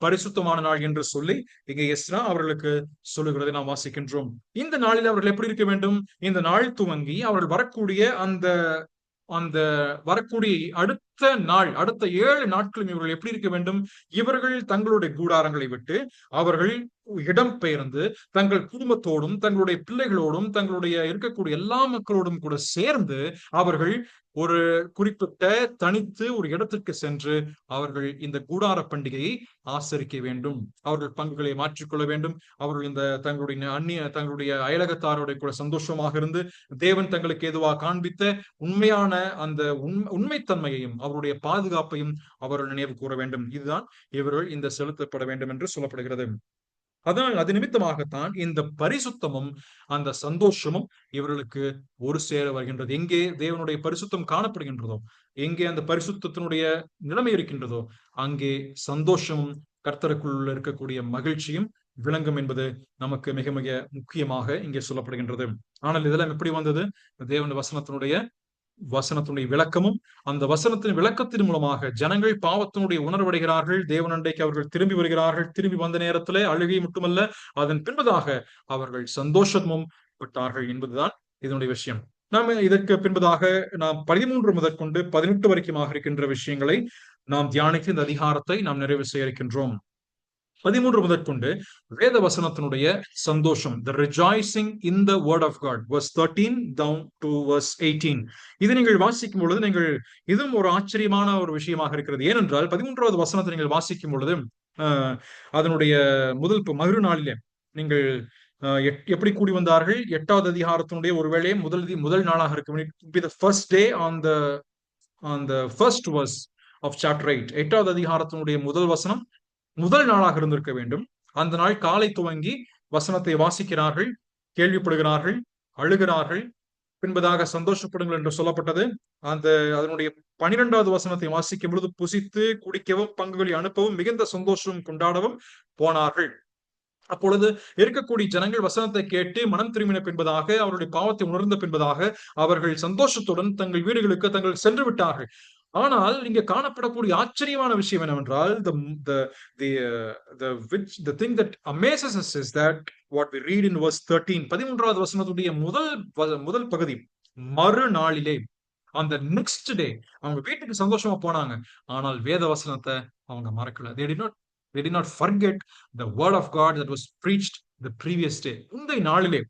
பரிசுத்தமான நாள் என்று சொல்லி இங்கே எஸ்ரா அவர்களுக்கு சொல்லுகிறதை நாம் வாசிக்கின்றோம். இந்த நாளில் அவர்கள் எப்படி இருக்க வேண்டும்? இந்த நாள் துவங்கி அவர்கள் வரக்கூடிய அந்த அந்த வரக்கூடிய அடுத்த 7 நாட்களும் இவர்கள் எப்படி இருக்க வேண்டும்? இவர்கள் தங்களுடைய கூடாரங்களை விட்டு அவர்கள் இடம் பெயர்ந்து தங்கள் குடும்பத்தோடும் தங்களுடைய பிள்ளைகளோடும் தங்களுடைய இருக்கக்கூடிய எல்லா மக்களோடும் கூட சேர்ந்து அவர்கள் ஒரு குறிப்பிட்ட தனித்து ஒரு இடத்திற்கு சென்று அவர்கள் இந்த கூடார பண்டிகையை ஆசரிக்க வேண்டும். அவர்கள் பங்குகளை மாற்றிக்கொள்ள வேண்டும். அவர்கள் இந்த தங்களுடைய அயலகத்தாரோட கூட சந்தோஷமாக இருந்து தேவன் தங்களுக்கு எதுவாக காண்பித்த உண்மையான அந்த உண்மைத்தன்மையையும் அவருடைய பாதுகாப்பையும் அவர்கள் நினைவு கூற வேண்டும். இதுதான் இவர்கள் இந்த செலுத்தப்பட வேண்டும் என்று சொல்லப்படுகிறது. அதனால் அது நிமித்தமாகத்தான் இந்த பரிசுத்தமும் அந்த சந்தோஷமும் இவர்களுக்கு ஒரு சேர வருகின்றது. எங்கே தேவனுடைய பரிசுத்தம் காணப்படுகின்றதோ, எங்கே அந்த பரிசுத்தத்தினுடைய நிலைமை இருக்கின்றதோ, அங்கே சந்தோஷமும் கர்த்தருக்குள்ள இருக்கக்கூடிய மகிழ்ச்சியும் விளங்கும் என்பது நமக்கு மிக மிக முக்கியமாக இங்கே சொல்லப்படுகின்றது. ஆனால் இதெல்லாம் எப்படி வந்தது? தேவனுடைய வசனத்தினுடைய விளக்கமும் அந்த வசனத்தின் விளக்கத்தின் மூலமாக ஜனங்கள் பாவத்தினுடைய உணர்வடைகிறார்கள். தேவனண்டைக்கு அவர்கள் திரும்பி வருகிறார்கள். திரும்பி வந்த நேரத்திலே அழுகை மட்டுமல்ல, அதன் பின்பதாக அவர்கள் சந்தோஷமும் பெற்றார்கள் என்பதுதான் இதனுடைய விஷயம். நாம் இதற்கு பின்பதாக நாம் 13 முதற்கொண்டு 18 வரைக்குமாக இருக்கின்ற விஷயங்களை நாம் தியானித்து இந்த அதிகாரத்தை நாம் நிறைவு செய்ய இருக்கின்றோம். 13 முதற்கொண்டு வேத வசனத்தினுடைய சந்தோஷம், the rejoicing in the word of God, verse 13 down to verse 18. இதை நீங்கள் வாசிக்கும் பொழுது இதுவும் ஒரு ஆச்சரியமான ஒரு விஷயமாக இருக்கிறது. ஏனென்றால் 13வது வசனத்தை நீங்கள் வாசிக்கும் பொழுது அதனுடைய மறுநாளிலே நீங்கள் எப்படி கூடி வந்தார்கள்? 8வது அதிகாரத்தினுடைய ஒருவேளை முதல் நாளாக இருக்கும். the first day on the first verse of chapter 8. 8வது அதிகாரத்தினுடைய முதல் வசனம் முதல் நாளாக இருந்திருக்க வேண்டும். அந்த நாள் காலை துவங்கி வசனத்தை வாசிக்கிறார்கள், கேள்விப்படுகிறார்கள், அழுகிறார்கள், பின்பதாக சந்தோஷப்படுங்கள் என்று சொல்லப்பட்டது. அதனுடைய 12வது வசனத்தை வாசிக்கும் பொழுது புசித்து குடிக்கவும் பங்குகளை அனுப்பவும் மிகுந்த சந்தோஷம் கொண்டாடவும் போனார்கள். அப்பொழுது இருக்கக்கூடிய ஜனங்கள் வசனத்தை கேட்டு மனம் திரும்பின பின்பதாக அவருடைய பாவத்தை உணர்ந்த பின்பதாக அவர்கள் சந்தோஷத்துடன் தங்கள் வீடுகளுக்கு தங்கள் சென்று விட்டார்கள். ஆனால் இங்க காணப்படக்கூடிய ஆச்சரியமான விஷயம் என்னவென்றால் the thing that amazes us is that what we read in verse 13. 13வது வசனத்துடைய முதல் பகுதி, மறுநாளிலே, அந்த நெக்ஸ்ட் டே அவங்க வீட்டுக்கு சந்தோஷமா போனாங்க. ஆனால் வேத வசனத்தை அவங்க மறக்கல. They did not forget the word of God that was preached the previous day. இந்த நாளிலே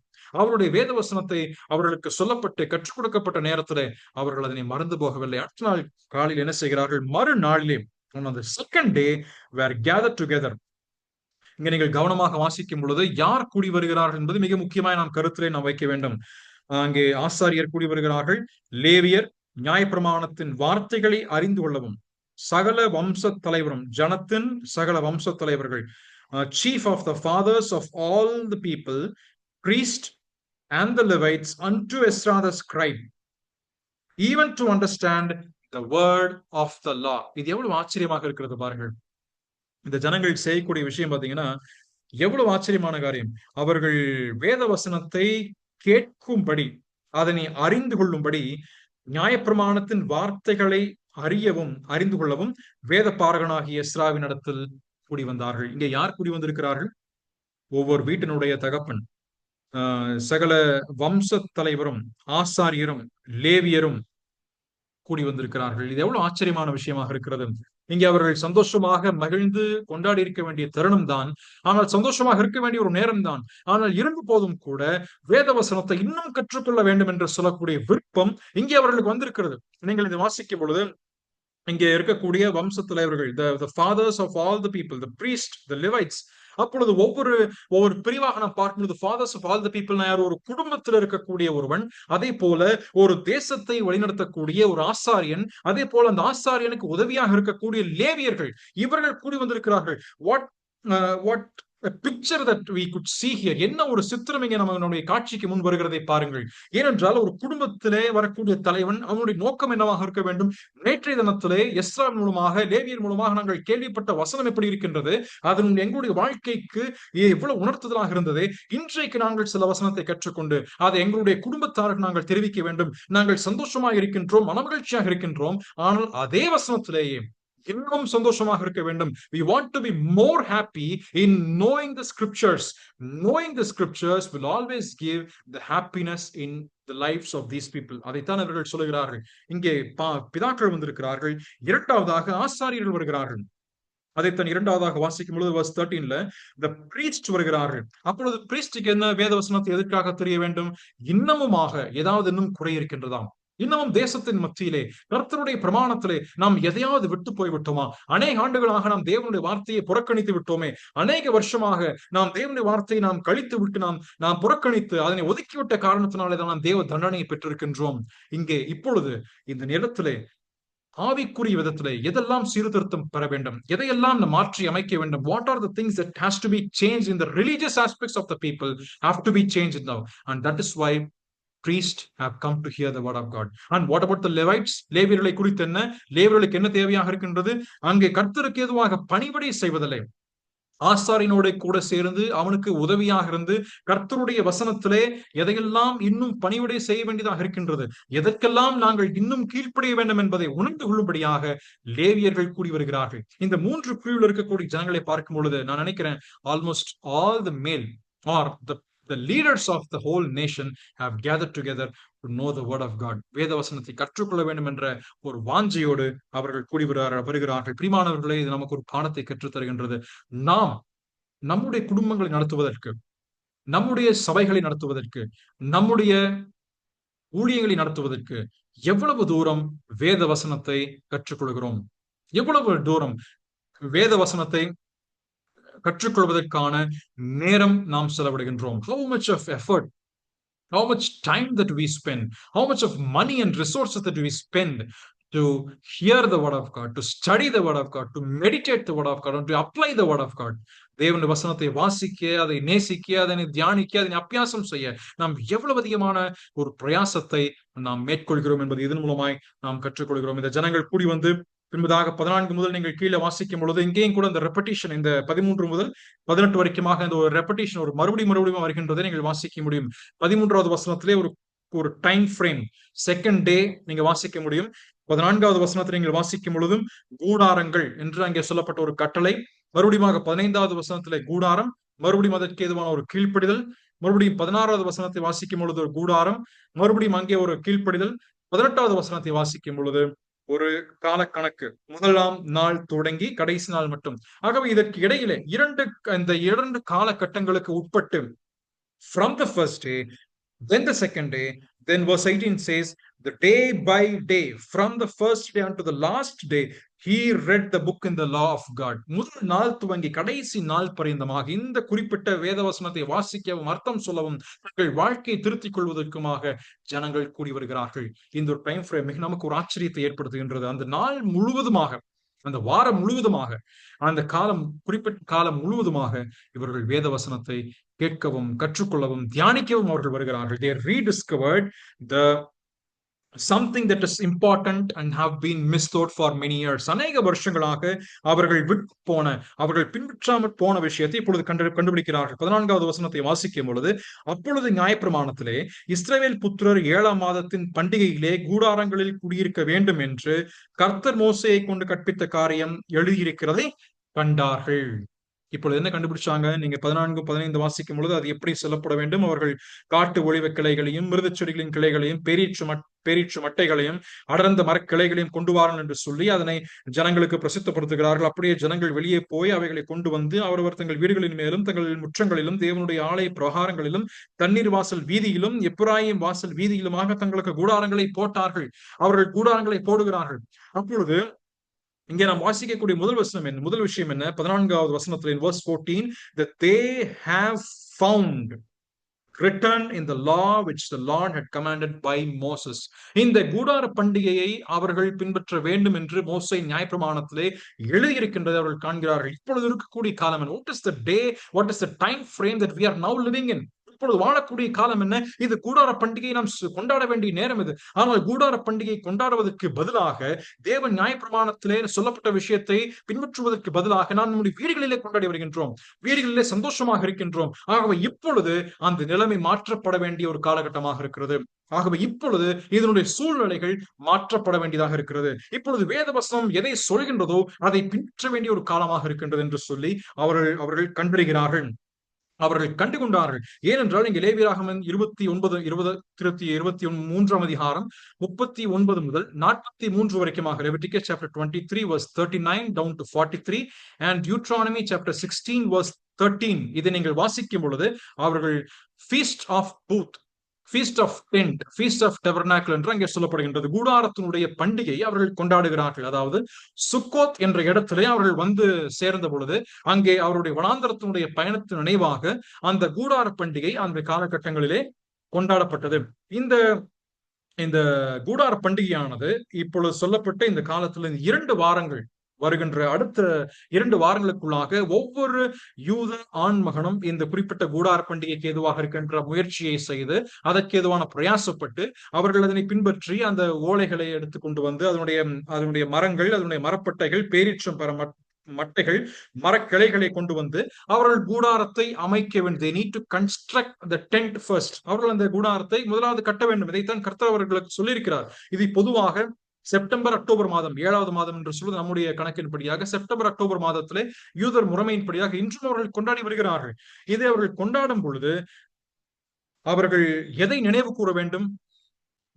அவருடைய வேத வசனத்தை அவர்களுக்கு சொல்லப்பட்டு கற்றுக் கொடுக்கப்பட்ட நேரத்திலே அவர்கள் அதனை மறந்து போகவில்லை. அடுத்த நாள் காலையில் என்ன செய்கிறார்கள்? மறுநாளிலே on the second day were gathered together. இங்க நீங்கள் கவனமாக வாசிக்கும் பொழுது யார் கூடி வருகிறார்கள் என்பது மிக முக்கியமாக நாம் கருத்திலே நாம் வைக்க வேண்டும். அங்கே ஆசாரியர் கூடி வருகிறார்கள், லேவியர் நியாயப்பிரமாணத்தின் வார்த்தைகளை அறிந்து கொள்ளவும், சகல வம்ச தலைவரும், ஜனத்தின் சகல வம்ச தலைவர்கள், chief of the fathers of all the people, priest and the Levites unto Ezra the scribe, even to understand the word of the law. இது எவ்வளவு ஆச்சரியமாக இருக்கிறது பாருங்கள். இந்த ஜனங்கள் செய்யக்கூடிய விஷயம் பாத்தீங்கன்னா எவ்வளவு ஆச்சரியமான காரியம். அவர்கள் வேத வசனத்தை கேட்கும்படி, அதனை அறிந்து கொள்ளும்படி, நியாயப்பிரமாணத்தின் வார்த்தைகளை அறியவும் அறிந்து கொள்ளவும் வேத பாரகனாகிய எஸ்ராவின் இடத்தில் கூடி வந்தார்கள். இங்கே யார் கூடி வந்திருக்கிறார்கள்? ஒவ்வொரு வீட்டினுடைய தகப்பன், சகல வம்ச தலைவரும், ஆசாரியரும், லேவியரும் கூடி வந்திருக்கிறார்கள். இது எவ்வளவு ஆச்சரியமான விஷயமாக இருக்கிறது. இங்கே அவர்கள் சந்தோஷமாக மகிழ்ந்து கொண்டாடி இருக்க வேண்டிய தருணம் தான். ஆனால் சந்தோஷமாக இருக்க வேண்டிய ஒரு நேரம் தான். ஆனால் இருந்த போதும் கூட வேத வசனத்தை இன்னும் கற்றுக்கொள்ள வேண்டும் என்று சொல்லக்கூடிய விருப்பம் இங்கே அவர்களுக்கு வந்திருக்கிறது. நீங்கள் இதை வாசிக்கும் பொழுது இங்கே இருக்கக்கூடிய வம்ச தலைவர்கள், the fathers of all the people, the priest, the Levites. அப்பொழுது ஒவ்வொரு பிரிவாக நாம் பார்க்கும்போது fathers of all the people ஒரு குடும்பத்தில் இருக்கக்கூடிய ஒருவன், அதே போல ஒரு தேசத்தை வழிநடத்தக்கூடிய ஒரு ஆசாரியன், அதே போல அந்த ஆசாரியனுக்கு உதவியாக இருக்கக்கூடிய லேவியர்கள், இவர்கள் கூடி வந்திருக்கிறார்கள். picture that we could see here. என்ன ஒரு சித்திரம் இங்கே நம்மளுடைய காட்சிக்கு முன் வருகிறதை பாருங்கள். ஏனென்றால் ஒரு குடும்பத்திலே வரக்கூடிய தலைவன் அவனுடைய நோக்கம் என்னவாக இருக்க வேண்டும்? நேற்றைய தினத்திலே எஸ்ரா மூலமாக, லேவியர் மூலமாக நாங்கள் கேள்விப்பட்ட வசனம் எப்படி இருக்கின்றது, அது எங்களுடைய வாழ்க்கைக்கு எவ்வளவு உணர்த்துதலாக இருந்தது. இன்றைக்கு நாங்கள் சில வசனத்தை கற்றுக்கொண்டு அதை எங்களுடைய குடும்பத்தாருக்கு நாங்கள் தெரிவிக்க வேண்டும். நாங்கள் சந்தோஷமாக இருக்கின்றோம், மனமகிழ்ச்சியாக இருக்கின்றோம், ஆனால் அதே வசனத்திலேயே இன்னும் சந்தோஷமாக இருக்க வேண்டும். We want to be more happy in knowing the scriptures. Knowing the scriptures will always give the happiness in the lives of these people. அதைத்தான் அவர்கள் சொல்லுகிறார்கள். இங்கே பிதாக்கள் வந்திருக்கிறார்கள். இரண்டாவதாக ஆசாரியர்கள் வருகிறார்கள். அதைத்தான் இரண்டாவதாக வாசிக்கும் பொழுது verse 13ல the priest வருகிறார்கள். அப்பொழுது priestக்கு என்ன வேதவசனத்தை எதற்காக தெரிய வேண்டும்? இன்னமுமாக ஏதாவது இன்னும் குறை இருக்கின்றதாம். இன்னமும் தேசத்தின் மத்தியிலே கர்த்தருடைய பிரமாணத்திலே நாம் எதையாவது விட்டு போய்விட்டோமா? அநேக ஆண்டுகளாக நாம் தேவனுடைய வார்த்தையை புறக்கணித்து விட்டோமே. அநேக வருஷமாக நாம் தேவனுடைய வார்த்தையை நாம் கழித்து விட்டு நாம் புறக்கணித்து அதனை ஒதுக்கிவிட்ட காரணத்தினாலே தான் நாம் தேவ தண்டனையை பெற்றிருக்கின்றோம். இங்கே இப்பொழுது இந்த நிலத்திலே ஆவிக்குரிய விதத்திலே எதெல்லாம் சீர்திருத்தம் பெற வேண்டும், எதையெல்லாம் மாற்றி அமைக்க வேண்டும், what are the things that has to be changed in the religious aspects of the people have to be changed now, and that is why priests have come to hear the word of God. And what about the Levites? லேவியர்களை குறித்து என்ன? லேவியர்களுக்கு என்ன தேவையாக இருக்கின்றது? அங்கே கர்த்தருக்கு ஏதுவாக பணிபடை செய்வதில்லை, ஆசாரியனோட கூட சேர்ந்து அவனுக்கு உதவியாக இருந்து கர்த்தருடைய வசனத்திலே எதையெல்லாம் இன்னும் பணிவிடை செய்ய வேண்டியதாக இருக்கின்றது, எதற்கெல்லாம் நாங்கள் இன்னும் கீழ்ப்படிய வேண்டும் என்பதை உணர்ந்து கொள்ளும்படியாக லேவியர்கள் கூடி வருகிறார்கள். இந்த மூன்று பிரிவில் இருக்கக்கூடிய ஜனங்களை பார்க்கும் பொழுது நான் நினைக்கிறேன் almost all the male or the leaders of the whole nation have gathered together to know the word of God. வேத வசனத்தை கற்றுக்கொள்ள வேண்டும் என்ற ஒரு வாஞ்சையோடு அவர்கள் கூடி வருகிறார்கள். பிரியமானவர்களே, இது நமக்கு ஒரு பாடத்தை கற்றுத் தருகின்றது. நாம் நம்முடைய குடும்பங்களை நடத்துவதற்கு, நம்முடைய சபைகளை நடத்துவதற்கு, நம்முடைய ஊழியங்களை நடத்துவதற்கு எவ்வளவு தூரம் வேத வசனத்தை கற்றுக்கொள்கிறோம், எவ்வளவு தூரம் வேத வசனத்தை கற்றுக்கொள்வதற்கான நேரம் நாம் செலவிடுகின்றோம். How much of effort, how much time that we spend, how much of money and resources that we spend to hear the word of God, to study the word of God, to meditate the word of God, and to apply the word of God. தேவனுடைய வசனத்தை வாசிக்க, அதை நேசிக்க, அதனை தியானிக்க, அதனை அபியாசம் செய்ய நாம் எவ்வளவு அதிகமான ஒரு பிரயாசத்தை நாம் மேற்கொள்கிறோம் என்பது இதன் மூலமாய் நாம் கற்றுக்கொள்கிறோம். இந்த ஜனங்கள் கூடி வந்து பின்பதாக 14 முதல் நீங்கள் கீழே வாசிக்கும் பொழுது இங்கேயும் கூட இந்த ரெப்படிஷன், இந்த 13 முதல் 18 வரைக்குமாக இந்த ஒரு ரெப்படிஷன், ஒரு மறுபடியும் வருகின்றதை நீங்கள் வாசிக்க முடியும். 13வது வசனத்திலே ஒரு டைம் ஃப்ரேம், செகண்ட் டே நீங்க வாசிக்க முடியும். 14வது வசனத்தை நீங்கள் வாசிக்கும் பொழுதும் கூடாரங்கள் என்று அங்கே சொல்லப்பட்ட ஒரு கட்டளை, மறுபடியும் 15வது வசனத்திலே கூடாரம், மறுபடியும் அதற்கு ஏதுவான ஒரு கீழ்ப்படிதல், மறுபடியும் 16வது வசனத்தை வாசிக்கும் பொழுது ஒரு கூடாரம், மறுபடியும் அங்கே ஒரு கீழ்ப்படிதல், 18வது வசனத்தை வாசிக்கும் பொழுது ஒரு காலக்கணக்கு, முதலாம் நாள் தொடங்கி கடைசி நாள் மட்டும். ஆகவே இதற்கு இடையிலே இந்த இரண்டு காலகட்டங்களுக்கு உட்பட்டு from the first day, then the second day, then verse 18 says the day by day, from the first day unto the last day, he read the book in the law of God. முதல் நாள் துவங்கி கடைசி நாள் பரியந்தமாக இந்த குறிப்பிட்ட வேதவசனத்தை வாசிக்கவும் அர்த்தம் சொல்லவும் தங்கள் வாழ்க்கையை திருத்திக் கொள்வதற்குமாக ஜனங்கள் கூடி வருகிறார்கள். இந்த ஒரு டைம் ஃப்ரேம் நமக்கு ஒரு ஆச்சரியத்தை ஏற்படுத்துகின்றது. அந்த நாள் முழுவதுமாக, அந்த வாரம் முழுவதுமாக, அந்த குறிப்பிட்ட காலம் முழுவதுமாக இவர்கள் வேத வசனத்தை கேட்கவும் கற்றுக்கொள்ளவும் தியானிக்கவும் அவர்கள் வருகிறார்கள். They rediscovered something that is important and have been missed out for many years. அநேக வருஷங்களாக அவர்கள் பின்பற்றாமல் போன விஷயத்தை இப்பொழுது கண்டுபிடிக்கிறார்கள். 14வது வசனத்தை வாசிக்கும் பொழுது, அப்பொழுது நியாயப்பிரமாணத்திலே இஸ்ரவேல் புத்திரர் 7ஆம் மாதத்தின் பண்டிகையிலே கூடாரங்களில் குடியிருக்க வேண்டும் என்று கர்த்தர் மோசேயை கொண்டு கற்பித்த காரியம் எழுதியிருக்கிறதை கண்டார்கள். இப்பொழுது என்ன கண்டுபிடிச்சாங்க? நீங்க 14-15 வாசிக்கும் பொழுது அது எப்படி சொல்லப்பட வேண்டும்? அவர்கள் காட்டு ஒளிவ கிளைகளையும் மிருதச் செடிகளின் கிளைகளையும் பேரீற்று மட்டைகளையும் அடர்ந்த மரக்கிளைகளையும் கொண்டு வாருங்கள் என்று சொல்லி அதனை ஜனங்களுக்கு பிரசித்தப்படுத்துகிறார்கள். அப்படியே ஜனங்கள் வெளியே போய் அவைகளை கொண்டு வந்து அவரவர் தங்கள் வீடுகளின் மேலும் தங்கள் முற்றங்களிலும் தேவனுடைய ஆலய பிரகாரங்களிலும் தண்ணீர் வாசல் வீதியிலும் எப்பிராயிம் வாசல் வீதியிலுமாக தங்களுக்கு கூடாரங்களை போட்டார்கள். அவர்கள் கூடாரங்களை போடுகிறார்கள். அப்பொழுது இங்கே நாம் வாசிக்கக்கூடிய முதல் விஷயம் என்ன? 14வது வசனத்தில் verse 14, that they have found written in the law which the Lord had commanded by Moses. இந்த கூடார பண்டிகையை அவர்கள் பின்பற்ற வேண்டும் என்று மோசே நியாயப்பிரமாணத்திலே எழுதியிருக்கின்றதை அவர்கள் காண்கிறார்கள். இப்பொழுது இருக்கக்கூடிய காலம் என்ன? What is the day, what is the time frame that we are now living in? இப்பொழுது வாழக்கூடிய காலம் என்ன? இது கூடார பண்டிகையை நாம் கொண்டாட வேண்டிய நேரம் இது. ஆனால் கூடார பண்டிகை கொண்டாடுவதற்கு பதிலாக, தேவன் நியாயப்பிரமாணத்திலே சொல்லப்பட்ட விஷயத்தை பின்பற்றுவதற்கு பதிலாக நாம் நம்முடைய வீடுகளிலே கொண்டாடி வருகின்றோம், வீடுகளிலே சந்தோஷமாக இருக்கின்றோம். ஆகவே இப்பொழுது அந்த நிலைமை மாற்றப்பட வேண்டிய ஒரு காலகட்டமாக இருக்கிறது. ஆகவே இப்பொழுது இதனுடைய சூழ்நிலைகள் மாற்றப்பட வேண்டியதாக இருக்கிறது. இப்பொழுது வேதவசனம் எதை சொல்கின்றதோ அதை பின்பற்ற வேண்டிய ஒரு காலமாக இருக்கின்றது என்று சொல்லி அவர்கள் கண்டறிகிறார்கள், அவர்கள் கண்டுகொண்டார்கள். ஏனென்றால் இங்கே லேவியராகமம் 23ஆம் அதிகாரம் 39 முதல் 43 வரைக்குமாக, Leviticus chapter 23 verse 39 down to 43 and Deuteronomy chapter 16 verse 13, இதை நீங்கள் வாசிக்கும் பொழுது அவர்கள் feast of booth, feast of tent, feast of tabernacle என்று அங்கே சொல்லப்படுகின்றது. கூடாரத்தினுடைய பண்டிகை அவர்கள் கொண்டாடுகிறார்கள். அதாவது சுக்கோத் என்ற இடத்திலே அவர்கள் வந்து சேர்ந்த பொழுது அங்கே அவருடைய வனாந்தரத்தினுடைய பயணத்தின் நினைவாக அந்த கூடார பண்டிகை அந்த காலகட்டங்களிலே கொண்டாடப்பட்டது. இந்த இந்த கூடார பண்டிகையானது இப்பொழுது சொல்லப்பட்ட இந்த காலத்துல 2 வாரங்கள், வருகின்ற அடுத்த 2 வாரங்களுக்குள்ளாக ஒவ்வொரு யூத ஆண்மகனும் இந்த குறிப்பிட்ட கூடார பண்டிகைக்கு ஏதுவாக இருக்கின்ற முயற்சியை செய்து அதற்கு ஏதுவான பிரயாசப்பட்டு அவர்கள் அதனை பின்பற்றி அந்த ஓலைகளை எடுத்துக்கொண்டு வந்து அதனுடைய மரங்கள், அதனுடைய மரப்பட்டைகள், பேரீச்சம் பெற மட்டைகள், மரக்கிளைகளை கொண்டு வந்து அவர்கள் கூடாரத்தை அமைக்க வேண்டும். They need to construct the tent first. அவர்கள் அந்த கூடாரத்தை முதலாவது கட்ட வேண்டும். இதைத்தான் கர்த்தர் அவர்களுக்கு சொல்லியிருக்கிறார். இது பொதுவாக செப்டம்பர் அக்டோபர் மாதம், 7வது மாதம் என்று சொல்வது நம்முடைய கணக்கின்படியாக செப்டம்பர் அக்டோபர் மாதத்திலே யூதர் முறைமையின்படியாக இன்றும் அவர்கள் கொண்டாடி வருகிறார்கள். இதை அவர்கள் கொண்டாடும் பொழுது அவர்கள் எதை நினைவு கூற வேண்டும்?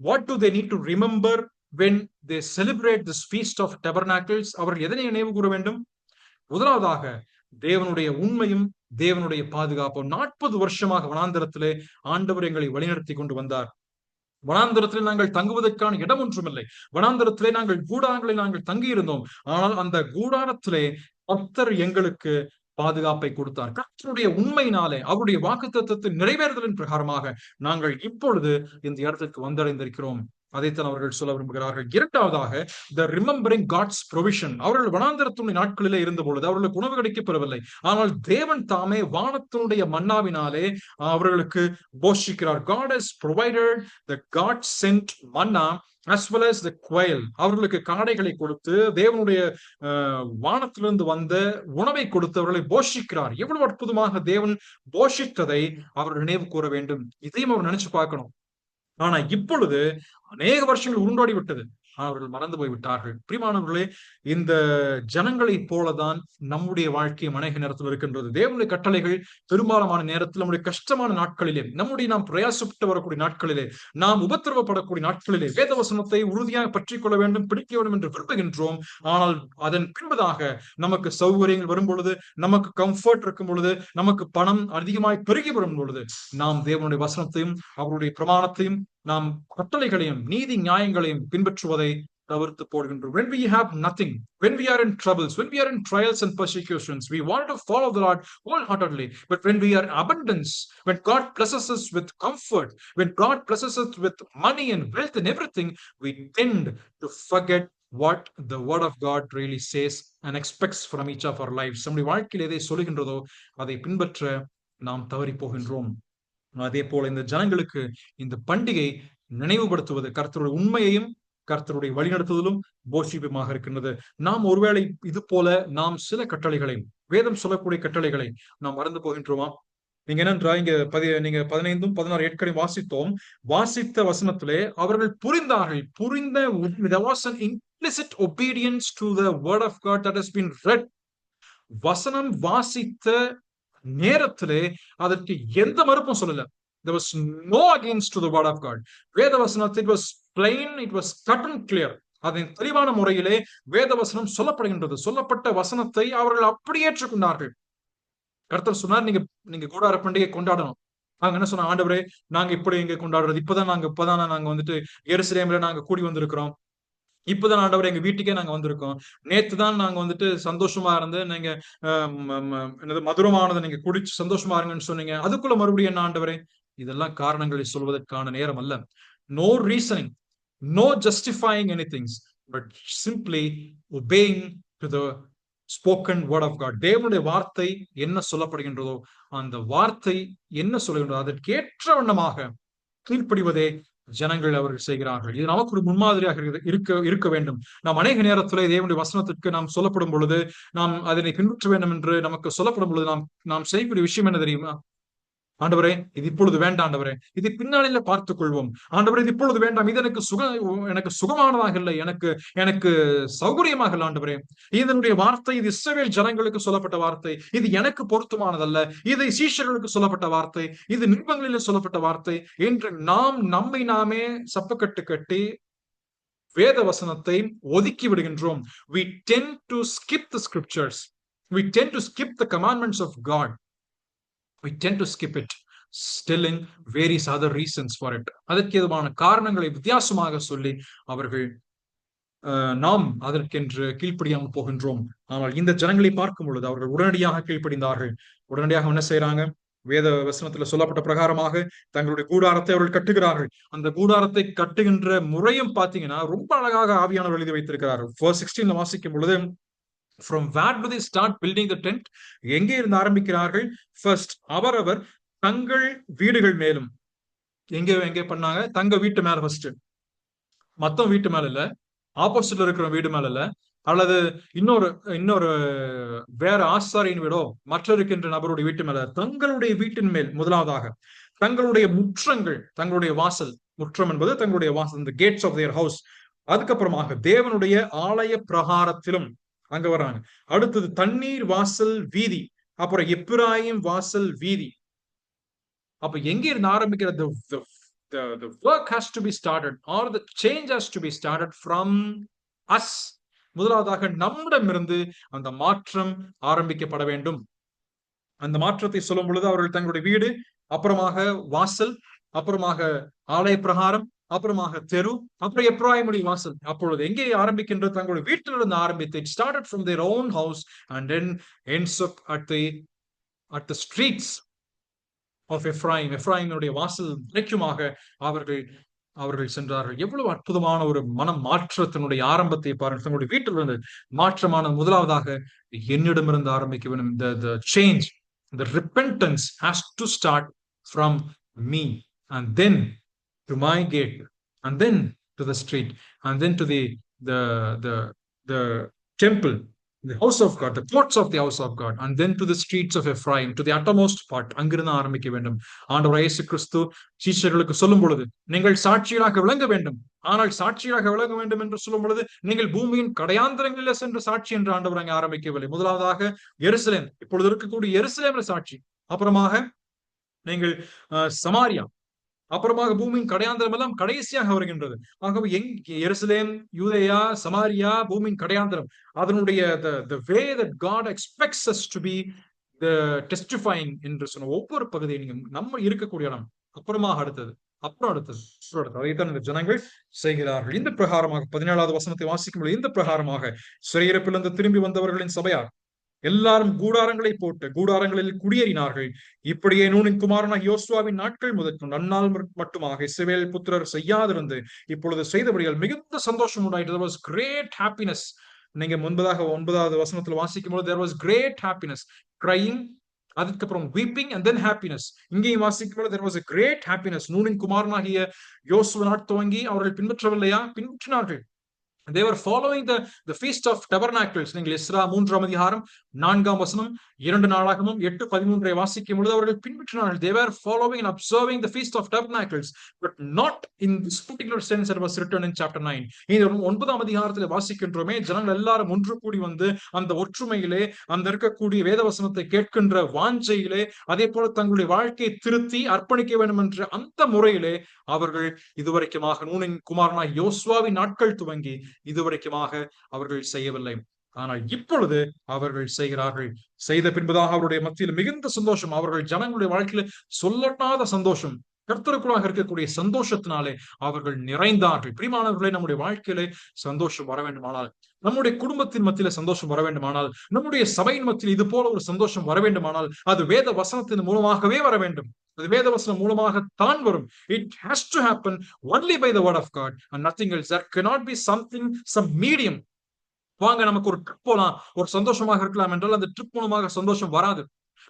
What do they need to remember when they celebrate this feast of tabernacles? அவர்கள் எதனை நினைவு கூற வேண்டும்? முதலாவதாக தேவனுடைய உண்மையும் தேவனுடைய பாதுகாப்பும். 40 வருஷமாக வனாந்தரத்திலே ஆண்டவர் எங்களை வழிநடத்தி கொண்டு வந்தார். வனாந்தரத்திலே நாங்கள் தங்குவதற்கான இடம் ஒன்றுமில்லை. வனாந்தரத்திலே நாங்கள் கூடாரங்களில் நாங்கள் தங்கி இருந்தோம். ஆனால் அந்த கூடாரத்திலே கர்த்தர் எங்களுக்கு பாதுகாப்பை கொடுத்தார். கர்த்தருடைய உண்மையினாலே, அவருடைய வாக்குத்தத்தத்தின் நிறைவேறுதலின் பிரகாரமாக நாங்கள் இப்பொழுது இந்த இடத்திற்கு வந்தடைந்திருக்கிறோம். அதைத்தான் அவர்கள் சொல்ல விரும்புகிறார்கள். இரண்டாவதாக, the remembering God's provision. அவர்கள் வனாந்தரத்தினுடைய நாட்களிலே இருந்த பொழுது அவர்களுக்கு உணவு கிடைக்கப்பெறவில்லை. ஆனால் தேவன் தாமே வானத்தினுடைய மன்னாவினாலே அவர்களுக்கு போஷிக்கிறார். God has provided the God sent manna as well as the quail. அவர்களுக்கு காடைகளை கொடுத்து தேவனுடைய வானத்திலிருந்து வந்த உணவை கொடுத்து அவர்களை போஷிக்கிறார். எவ்வளவு அற்புதமாக தேவன் போஷித்ததை அவர்கள் நினைவு கூற வேண்டும். இதையும் அவர் நினைச்சு பார்க்கணும். ஆனா இப்பொழுது அநேக வருஷங்கள் உருண்டோடி விட்டது, அவர்கள் மறந்து போய் விட்டார்கள். பிரியமானவர்களே, இந்த ஜனங்களைப் போலதான் நம்முடைய வாழ்க்கையும் அநேக நேரத்தில் இருக்கின்றது. தேவனுடைய கட்டளைகள் பெரும்பாலான நேரத்தில் நம்முடைய கஷ்டமான நாட்களிலே, நாம் பிரயாசப்பட்டு வரக்கூடிய நாட்களிலே, நாம் உபத்திரவப்படக்கூடிய நாட்களிலே வேதவசனத்தை உறுதியாக பற்றிக் கொள்ள வேண்டும், பிடிக்க வேண்டும் என்று விரும்புகின்றோம். ஆனால் அதன் பின்பதாக நமக்கு சௌகரியங்கள் வரும் பொழுது, நமக்கு கம்ஃபர்ட் இருக்கும் பொழுது, நமக்கு பணம் அதிகமாய் பெருகி வரும் பொழுது நாம் தேவனுடைய வசனத்தையும் அவருடைய பிரமாணத்தையும் நாம் கட்டளைகளையும் நீதி நியாயங்களையும் பின்பற்றுவதை தவிர்த்து போடுகின்றோம். When we have nothing, when we are in troubles, when we are in trials and persecutions, we want to follow the Lord wholeheartedly. But when we are in abundance, when God blesses us with comfort, when God blesses us with money and wealth and everything, we tend to forget what the word of God really says and expects from each of our lives. நம்முடைய வாழ்க்கையில் எதை சொல்லுகின்றதோ அதை பின்பற்ற நாம் தவறி போகின்றோம். அதே போல இந்த ஜனங்களுக்கு இந்த பண்டிகை நினைவுபடுத்துவது கர்த்தருடைய உண்மையையும் கர்த்தருடைய வழிநடத்துதலும் போஷிப்புமாக இருக்கின்றது. நாம் ஒருவேளை இது போல நாம் சில கட்டளைகளை, வேதம் சொல்லக்கூடிய கட்டளைகளை நாம் மறந்து போகின்றோமா? நீங்க என்னன்றா இங்க நீங்க 15, 16 ஏற்கனவே வாசித்தோம். வாசித்த வசனத்திலே அவர்கள் புரிந்தார்கள். there was an implicit obedience to the word of God that has been read. வசனம் வாசித்த நேரத்திலே அதற்கு எந்த மறுப்பும் சொல்லல. There was no against to the word of God. வேதவசனத்தில் it was plain, it was cut and clear. அதன் தெளிவான முறையிலே வேதவசனம் சொல்லப்படுகின்றது. சொல்லப்பட்ட வசனத்தை அவர்கள் அப்படியே ஏற்றுக்கொண்டார்கள். கர்த்தர் சொன்னார், நீங்க கூடார பண்டிகை கொண்டாடணும். அவங்க என்ன சொன்னாங்க? ஆண்டவரே, நாங்க இப்படி இங்க கொண்டாடுறது, இப்பதான் நாங்க வந்துட்டு எருசலேம்ல நாங்க கூடி வந்திருக்கிறோம். இப்பதான் ஆண்டவர் எங்க வீட்டுக்கே நாங்க வந்திருக்கோம். நேத்துதான் நாங்க வந்துட்டு சந்தோஷமா இருந்து நீங்க மதுரமானதை நீங்க குடிச்சு சந்தோஷமா இருங்கன்னு சொன்னீங்க. அதுக்குள்ள மறுபடியும் என்ன ஆண்டவரே? இதெல்லாம் காரணங்களை சொல்வதற்கான நேரம் அல்ல. No reasoning, no justifying anything, but simply obeying to the spoken word of God. தேவனுடைய வார்த்தை என்ன சொல்லப்படுகின்றதோ அந்த வார்த்தை என்ன சொல்லுகின்றதோ அதற்கேற்ற வண்ணமாக கீழ்ப்படிவதே ஜனங்கள் அவர்கள் செய்கிறார்கள். இது நமக்கு ஒரு முன்மாதிரியாக இருக்க வேண்டும். நாம் அநேக நேரத்தில் தேவனுடைய வசனத்திற்கு நாம் சொல்லப்படும் பொழுது, நாம் அதனை பின்பற்ற வேண்டும் என்று நமக்கு சொல்லப்படும் பொழுது நாம் செய்யக்கூடிய விஷயம் என்ன தெரியுமா? ஆண்டவரே, இது இப்பொழுது வேண்டாம் ஆண்டவரே, இது பின்னாளில பார்த்துக் கொள்வோம் ஆண்டவரே, இது இப்பொழுது வேண்டாம், இது எனக்கு சுகமானதாக இல்லை, எனக்கு சௌகரியமாக இல்லை ஆண்டவரே. இதனுடைய வார்த்தை இது இஸ்ரவேல் ஜனங்களுக்கு சொல்லப்பட்ட வார்த்தை, இது எனக்கு பொருத்தமானதல்ல, இது சீஷர்களுக்கு சொல்லப்பட்ட வார்த்தை, இது நிருபங்களில் சொல்லப்பட்ட வார்த்தை என்று நம்மை நாமே சப்பக்கட்டு கட்டி வேத வசனத்தை ஒதுக்கி விடுகின்றோம். We tend to skip the scriptures. We tend to skip the commandments of God. We tend to skip it, telling various other reasons for it. அதற்கு ஏதுவான காரணங்களை வித்தியாசமாக சொல்லி அவர்கள் நாம் அதற்கென்று கீழ்ப்படியாமல் போகின்றோம். ஆனால் இந்த ஜனங்களை பார்க்கும் பொழுது அவர்கள் உடனடியாக கீழ்ப்படிந்தார்கள். உடனடியாக என்ன செய்யறாங்க? வேத வசனத்துல சொல்லப்பட்ட பிரகாரமாக தங்களுடைய கூடாரத்தை அவர்கள் கட்டுகிறார்கள். அந்த கூடாரத்தை கட்டுகின்ற முறையும் பாத்தீங்கன்னா ரொம்ப அழகாக ஆவியானவர் எழுதி வைத்திருக்கிறார்கள். Verse 16 வாசிக்கும் பொழுது, from where do they start building the tent? எங்கே இருந்து ஆரம்பிக்கிறார்கள்? First, அவரவர் தங்கள் வீடுகள் மேலும். எங்கே பண்ணாங்க? தங்க வீட்டு மேல ஃபர்ஸ்ட், மொத்தம் வீட்டு மேல இல்ல, ஆப்போசிட்ல இருக்கிற வீடு மேல இல்ல, அல்லது இன்னொரு வேற ஆசாரியின் வீடோ மற்ற இருக்கின்ற நபருடைய வீட்டு மேல, தங்களுடைய வீட்டின் மேல் முதலாவதாக தங்களுடைய முற்றங்கள், தங்களுடைய வாசல், முற்றம் என்பது தங்களுடைய வாசல், the gates of their house. அதுக்கப்புறமாக தேவனுடைய ஆலய பிரகாரத்திலும் அங்க வர்றாங்க. அடுத்தது தண்ணீர் வாசல் வீதி, அப்புறம் எப்பிராயிம் வாசல் வீதி. அப்ப எங்க இருந்து ஆரம்பிக்கிற? the work has to be started, or the change has to be started from us. முதலாவதாக நம்மிடமிருந்து அந்த மாற்றம் ஆரம்பிக்கப்பட வேண்டும். அந்த மாற்றத்தை சொல்லும் பொழுது அவர்கள் தங்களுடைய வீடு, அப்புறமாக வாசல், அப்புறமாக ஆலய பிரகாரம், அப்புறமாக தெரு, அப்புறம் எப்ராயிமுடைய வாசல். அப்பொழுது எங்கே ஆரம்பிக்கின்ற? தங்களுடைய வீட்டிலிருந்து ஆரம்பித்து it started from their own house and then ends up at the streets of Ephraim. எப்ராயிமுடைய வாசல் வரைக்குமாக அவர்கள் சென்றார்கள். எவ்வளவு அற்புதமான ஒரு மன மாற்றத்தினுடைய ஆரம்பத்தை பாருங்கள். தங்களுடைய வீட்டிலிருந்து மாற்றமான முதலாவதாக என்னிடமிருந்து ஆரம்பிக்க வேண்டும். the change, the repentance has to start from me, and then to my gate, and then to the street, and then to the temple, the house of God, the courts of the house of God, and then to the streets of Ephraim, to the uttermost part. அங்கிருந்து ஆரம்பிக்க வேண்டும். ஆண்டவர் இயேசு கிறிஸ்து சீஷர்களுக்கு சொல்லும் பொழுது, நீங்கள் சாட்சிகளாக விளங்க வேண்டும். ஆனால் சாட்சியாக விளங்க வேண்டும் என்று சொல்லும் பொழுது, நீங்கள் பூமியின் கடையாந்திரங்களில் சென்று சாட்சி என்று ஆண்டவர் அங்கே ஆரம்பிக்கவில்லை. முதலாவதாக எருசலேம், இப்பொழுது இருக்கக்கூடிய எருசலேம்ல சாட்சி, அப்புறமாக நீங்கள் சமாரியா, அப்புறமாக பூமியின் கடையாந்திரம் எல்லாம் கடைசியாக வருகின்றது. ஆகவே எருசலேம், யூதேயா, சமாரியா, பூமியின் கடையாந்திரம், அதனுடைய the way that God expects us to be the testifying என்று சொன்ன ஒவ்வொரு பகுதியும் நம்ம இருக்கக்கூடிய இடம், அப்புறமாக அடுத்தது, அதைத்தான் இந்த ஜனங்கள் செய்கிறார்கள். இந்த பிரகாரமாக 17வது வசனத்தை வாசிக்கும் இந்த பிரகாரமாக சிறையிருப்பிலிருந்து திரும்பி வந்தவர்களின் சபையார் எல்லாரும் கூடாரங்களை போட்டு கூடாரங்களில் குடியேறினார்கள். இப்படியே நூனின் குமாரனாக யோசுவாவின் நாட்கள் முதற்கொண்டு அந்நாள் மட்டுமாக இஸ்ரவேல் புத்திரர் செய்யாதிருந்து இப்பொழுது செய்தபடியால் மிகுந்த சந்தோஷம் உண்டாயிற்று. There was great happiness. நீங்க முன்பதாக 9வது வசனத்தில் வாசிக்கும் போது there was great happiness, crying, அதுக்கப்புறம் weeping and then happiness. இங்கேயும் வாசிக்கும் போது there was a great happiness. நூனின் குமாரனாகிய யோசுவா நாட் துவங்கி அவர்கள் பின்பற்றவில்லையா? பின்பற்றினார்கள். They were following the feast of tabernacles. நீங்கள் எஸ்ரா 3ஆம் அதிகாரம் 4ஆம் வசனம், 2 நாளாகமும் 8:13 வாசிக்கும் பொழுது அவர்கள் பின்பற்றினார்கள். They were following and observing the feast of tabernacles, but not in this particular sense that was written in chapter 9. இந்த 9ஆம் அதிகாரத்தில் வாசிக்கின்றோமே, ஜனங்கள் எல்லாரும் ஒன்று கூடி வந்து அந்த ஒற்றுமையிலே, அந்த இருக்கக்கூடிய வேத வசனத்தை கேட்கின்ற வாஞ்சையிலே, அதே போல தங்களுடைய வாழ்க்கையை திருத்தி அர்ப்பணிக்க வேண்டும் என்ற அந்த முறையிலே அவர்கள் இதுவரைக்குமாக நூனின் குமாரனாய் யோசுவாவின் நாட்கள் துவங்கி இதுவரைக்குமாக அவர்கள் செய்யவில்லை. ஆனால் இப்பொழுது அவர்கள் செய்கிறார்கள். செய்த பின்பதாக அவருடைய மத்தியில் மிகுந்த சந்தோஷம், அவர்கள் ஜனங்களுடைய வாழ்க்கையில சொல்லட்டாத சந்தோஷம், கர்த்தருக்குள்ளாக இருக்கக்கூடிய சந்தோஷத்தினாலே அவர்கள் நிறைந்தார்கள். பிரியமானவர்களே, நம்முடைய வாழ்க்கையிலே சந்தோஷம் வர வேண்டுமானால், நம்முடைய குடும்பத்தின் மத்தியில சந்தோஷம் வர வேண்டுமானால், நம்முடைய சபையின் மத்தியில் இது போல ஒரு சந்தோஷம் வர வேண்டுமானால், அது வேத வசனத்தின் மூலமாகவே வர வேண்டும். அது வேதவசனம் மூலமாகத்தான் வரும். It has to happen only by the word of God and nothing else. There cannot be something, some medium. வாங்க நமக்கு ஒரு ட்ரிப் போலாம், ஒரு சந்தோஷமாக இருக்கலாம் என்றால் அந்த ட்ரிப் மூலமாக சந்தோஷம் வராது.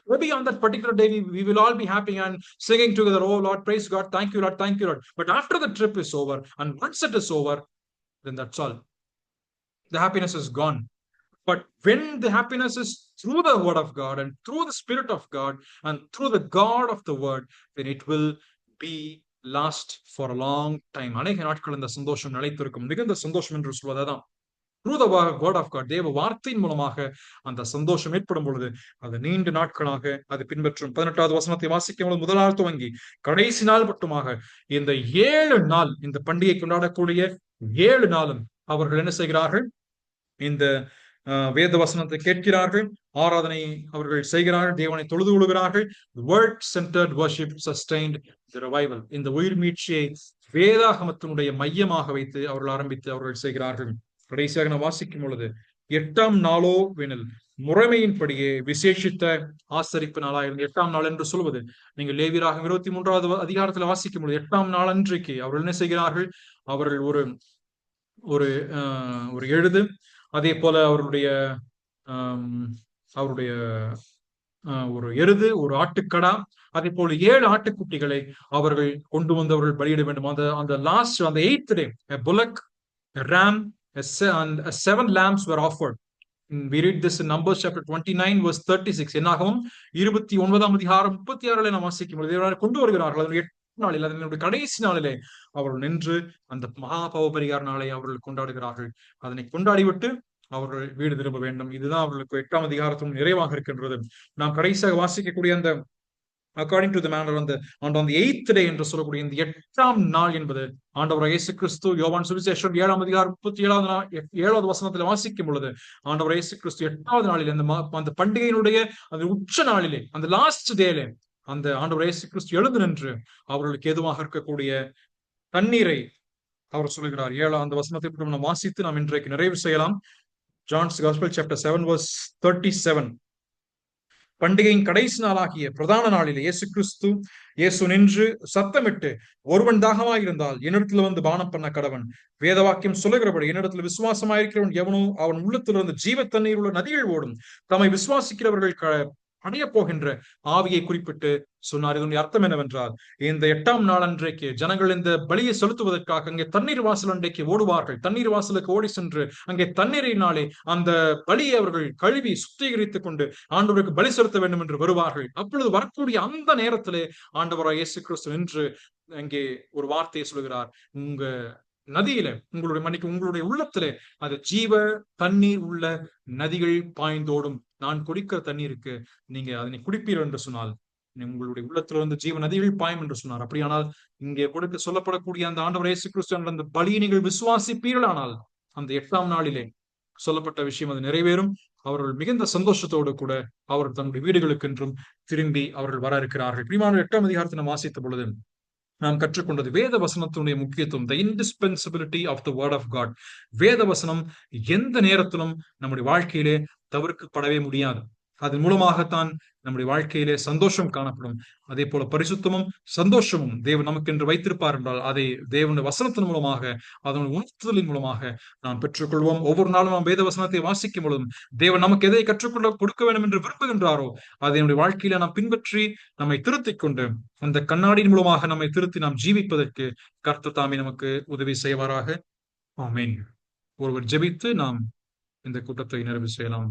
Maybe on that particular day we will all be happy and singing together, oh Lord, praise God, thank you Lord, thank you Lord. But after the trip is over, and once it is over, then that's all. The happiness is gone. But when the happiness is through the word of God and through the Spirit of God and through the God of the word, then it will be last for a long time. அநேக நாட்கள் இந்த சந்தோஷம் நிலைத்திருக்கும். மிகுந்த சந்தோஷம் என்று சொல்வதுதான் through the word of God, தேவ வார்த்தையின் மூலமாக அந்த சந்தோஷம் ஏற்படும் பொழுது அது நீண்ட நாட்களாக அது பின்பற்றும். 18வது வசனத்தை வாசிக்கும் பொழுது முதல் நாள் துவங்கி கடைசி நாள் மட்டுமாக இந்த 7 நாள், இந்த பண்டிகை கொண்டாடக்கூடிய 7 நாளும் அவர்கள் என்ன செய்கிறார்கள்? இந்த வேத வசனத்தை கேட்கிறார்கள், ஆராதனை அவர்கள் செய்கிறார்கள், தேவனை தொழுது கொள்கிறார்கள். word centered worship sustained the revival. இந்த உயிர் மீட்சியை வேதாகமத்தினுடைய மையமாக வைத்து அவர்கள் ஆரம்பித்து அவர்கள் செய்கிறார்கள். கடைசியாக நான் வாசிக்கும் பொழுது 8ஆம் நாளோ வெனில் முறைமையின்படியே விசேஷித்த ஆசரிப்பு நாளாயிருந்து. 8ஆம் நாள் என்று சொல்வது நீங்கள் லேவியராகமம் 23வது அதிகாரத்தில் வாசிக்கும் பொழுது 8ஆம் நாள் அன்றைக்கு அவர்கள் என்ன செய்கிறார்கள்? அவர்கள் ஒரு ஒரு ஒரு எழுது, அதே போல அவருடைய அவருடைய ஒரு எருது, ஒரு ஆட்டுக்கடா, அதே போல 7 ஆட்டுக்குட்டிகளை அவர்கள் கொண்டு வந்து அவர்கள் பலியிட வேண்டும். அந்த லாஸ்ட், அந்த 8th day, a bullock, a ram, and 7 lambs were offered. We read this in Numbers chapter 29 verse 36. என்னாகவும் 29ஆம் அதிகாரம் 36 நாம் வாசிக்கும் பொழுது கொண்டு வருகிறார்கள். அதனுடைய 8 நாளில், அதனுடைய கடைசி நாளிலே அவர்கள் நின்று அந்த மகா பாவ பரிகார நாளை அவர்கள் கொண்டாடுகிறார்கள். அதனை கொண்டாடிவிட்டு அவர்கள் வீடு திரும்ப வேண்டும். இதுதான் அவர்களுக்கு 8ஆம் அதிகாரத்தின் நிறைவாக இருக்கின்றது. நாம் கடைசியாக வாசிக்கக்கூடிய அந்த according to the manner on the 8th day என்று சொல்லக்கூடிய இந்த 8ஆம் நாள் என்பது ஆண்டவர் இயேசு கிறிஸ்து யோவான் சுவிசேஷம் 7ஆம் அதிகாரம் 37வது வசனத்தில் வாசிக்கும் பொழுது ஆண்டவர் இயேசு கிறிஸ்து 8வது நாளில் அந்த பண்டிகையினுடைய அந்த உச்ச நாளிலே, அந்த லாஸ்ட் டேல, அந்த ஆண்டவர் இயேசு கிறிஸ்து எழுந்து நின்று அவர்களுக்கு எதுவாக இருக்கக்கூடிய தண்ணீரை அவர் சொல்லுகிறார். 7ஆம் அந்த வசனத்தை நாம் வாசித்து நாம் இன்றைக்கு நிறைவு செய்யலாம். John's Gospel chapter 7 verse 37. பண்டிகையின் கடைசி நாளாகிய பிரதான நாளிலே இயேசு நின்று சத்தமிட்டு, ஒருவன் தாகமாயிருந்தால் என்னிடத்துல வந்து பானம் பண்ண கடவன். வேத வாக்கியம் சொல்லுகிறபடி என்னிடத்துல விசுவாசமாயிருக்கிறவன் எவனோ அவன் உள்ளத்திலிருந்து ஜீவ தண்ணீர் உள்ள நதிகள் ஓடும். தம்மை விசுவாசிக்கிறவர்கள் அடைய போகின்ற ஆவியை குறிப்பிட்டு சொன்னார். இதனுடைய அர்த்தம் என்னவென்றால், இந்த 8ஆம் நாள் அன்றைக்கு ஜனங்கள் இந்த பலியை செலுத்துவதற்காக அங்கே தண்ணீர் வாசல் அன்றைக்கு ஓடுவார்கள். தண்ணீர் வாசலுக்கு ஓடி சென்று அங்கே தண்ணீரினாலே அந்த பலியை அவர்கள் கழுவி சுத்திகரித்துக் கொண்டு ஆண்டவருக்கு பலி செலுத்த வேண்டும் என்று வருவார்கள். அப்பொழுது வரக்கூடிய அந்த நேரத்திலே ஆண்டவராய் இயேசு கிறிஸ்து என்று அங்கே ஒரு வார்த்தையை சொல்கிறார். உங்க நதியில, உங்களுடைய உள்ளத்திலே அது ஜீவ தண்ணீர் உள்ள நதிகள் பாய்ந்தோடும். நான் குடிக்கிற தண்ணீருக்கு நீங்க அதனை குடிப்பீர்கள் என்று சொன்னால் உங்களுடைய உள்ளத்திலிருந்து ஜீவ நதிகள் பாயும் என்று சொன்னார். அப்படியானால் இங்கே கொடுக்க சொல்லப்படக்கூடிய அந்த ஆண்டவர் இயேசு கிறிஸ்து என்ற அந்த பலியை நீங்கள் விசுவாசிப்பீர்களானால் அந்த 8ஆம் நாளிலே சொல்லப்பட்ட விஷயம் அது நிறைவேறும். அவர்கள் மிகுந்த சந்தோஷத்தோடு கூட அவர்கள் தன்னுடைய வீடுகளுக்கு என்றும் திரும்பி அவர்கள் வர இருக்கிறார்கள். பிரியமான 8ஆம் அதிகாரத்தை நாம் வாசித்த பொழுது நாம் கற்றுக்கொண்டது வேத வசனத்தினுடைய முக்கியத்துவம், the indispensability of the word of God. வேத வசனம் எந்த நேரத்திலும் நம்முடைய வாழ்க்கையிலே தவிர்க்கப்படவே முடியாது. அதன் மூலமாகத்தான் நம்முடைய வாழ்க்கையிலே சந்தோஷம் காணப்படும். அதே போல பரிசுத்தமும் சந்தோஷமும் தேவன் நமக்கு என்று வைத்திருப்பார் என்றால் அதை தேவனுடைய வசனத்தின் மூலமாக, அதனுடைய உணர்த்துதலின் மூலமாக நாம் பெற்றுக்கொள்வோம். ஒவ்வொரு நாளும் நாம் வேத வசனத்தை வாசிக்கும் பொழுதும் தேவன் நமக்கு எதை கற்றுக்கொள்ள கொடுக்க வேண்டும் என்று விரும்புகின்றாரோ அதை நம்முடைய வாழ்க்கையில நாம் பின்பற்றி நம்மை திருத்திக் கொண்டு அந்த கண்ணாடியின் மூலமாக நம்மை திருத்தி நாம் ஜீவிப்பதற்கு கர்த்தர் தாமே நமக்கு உதவி செய்வாராக. ஆமென். ஒருவர் ஜெபித்து நாம் இந்த கூட்டத்தை நிறைவு செய்யலாம்.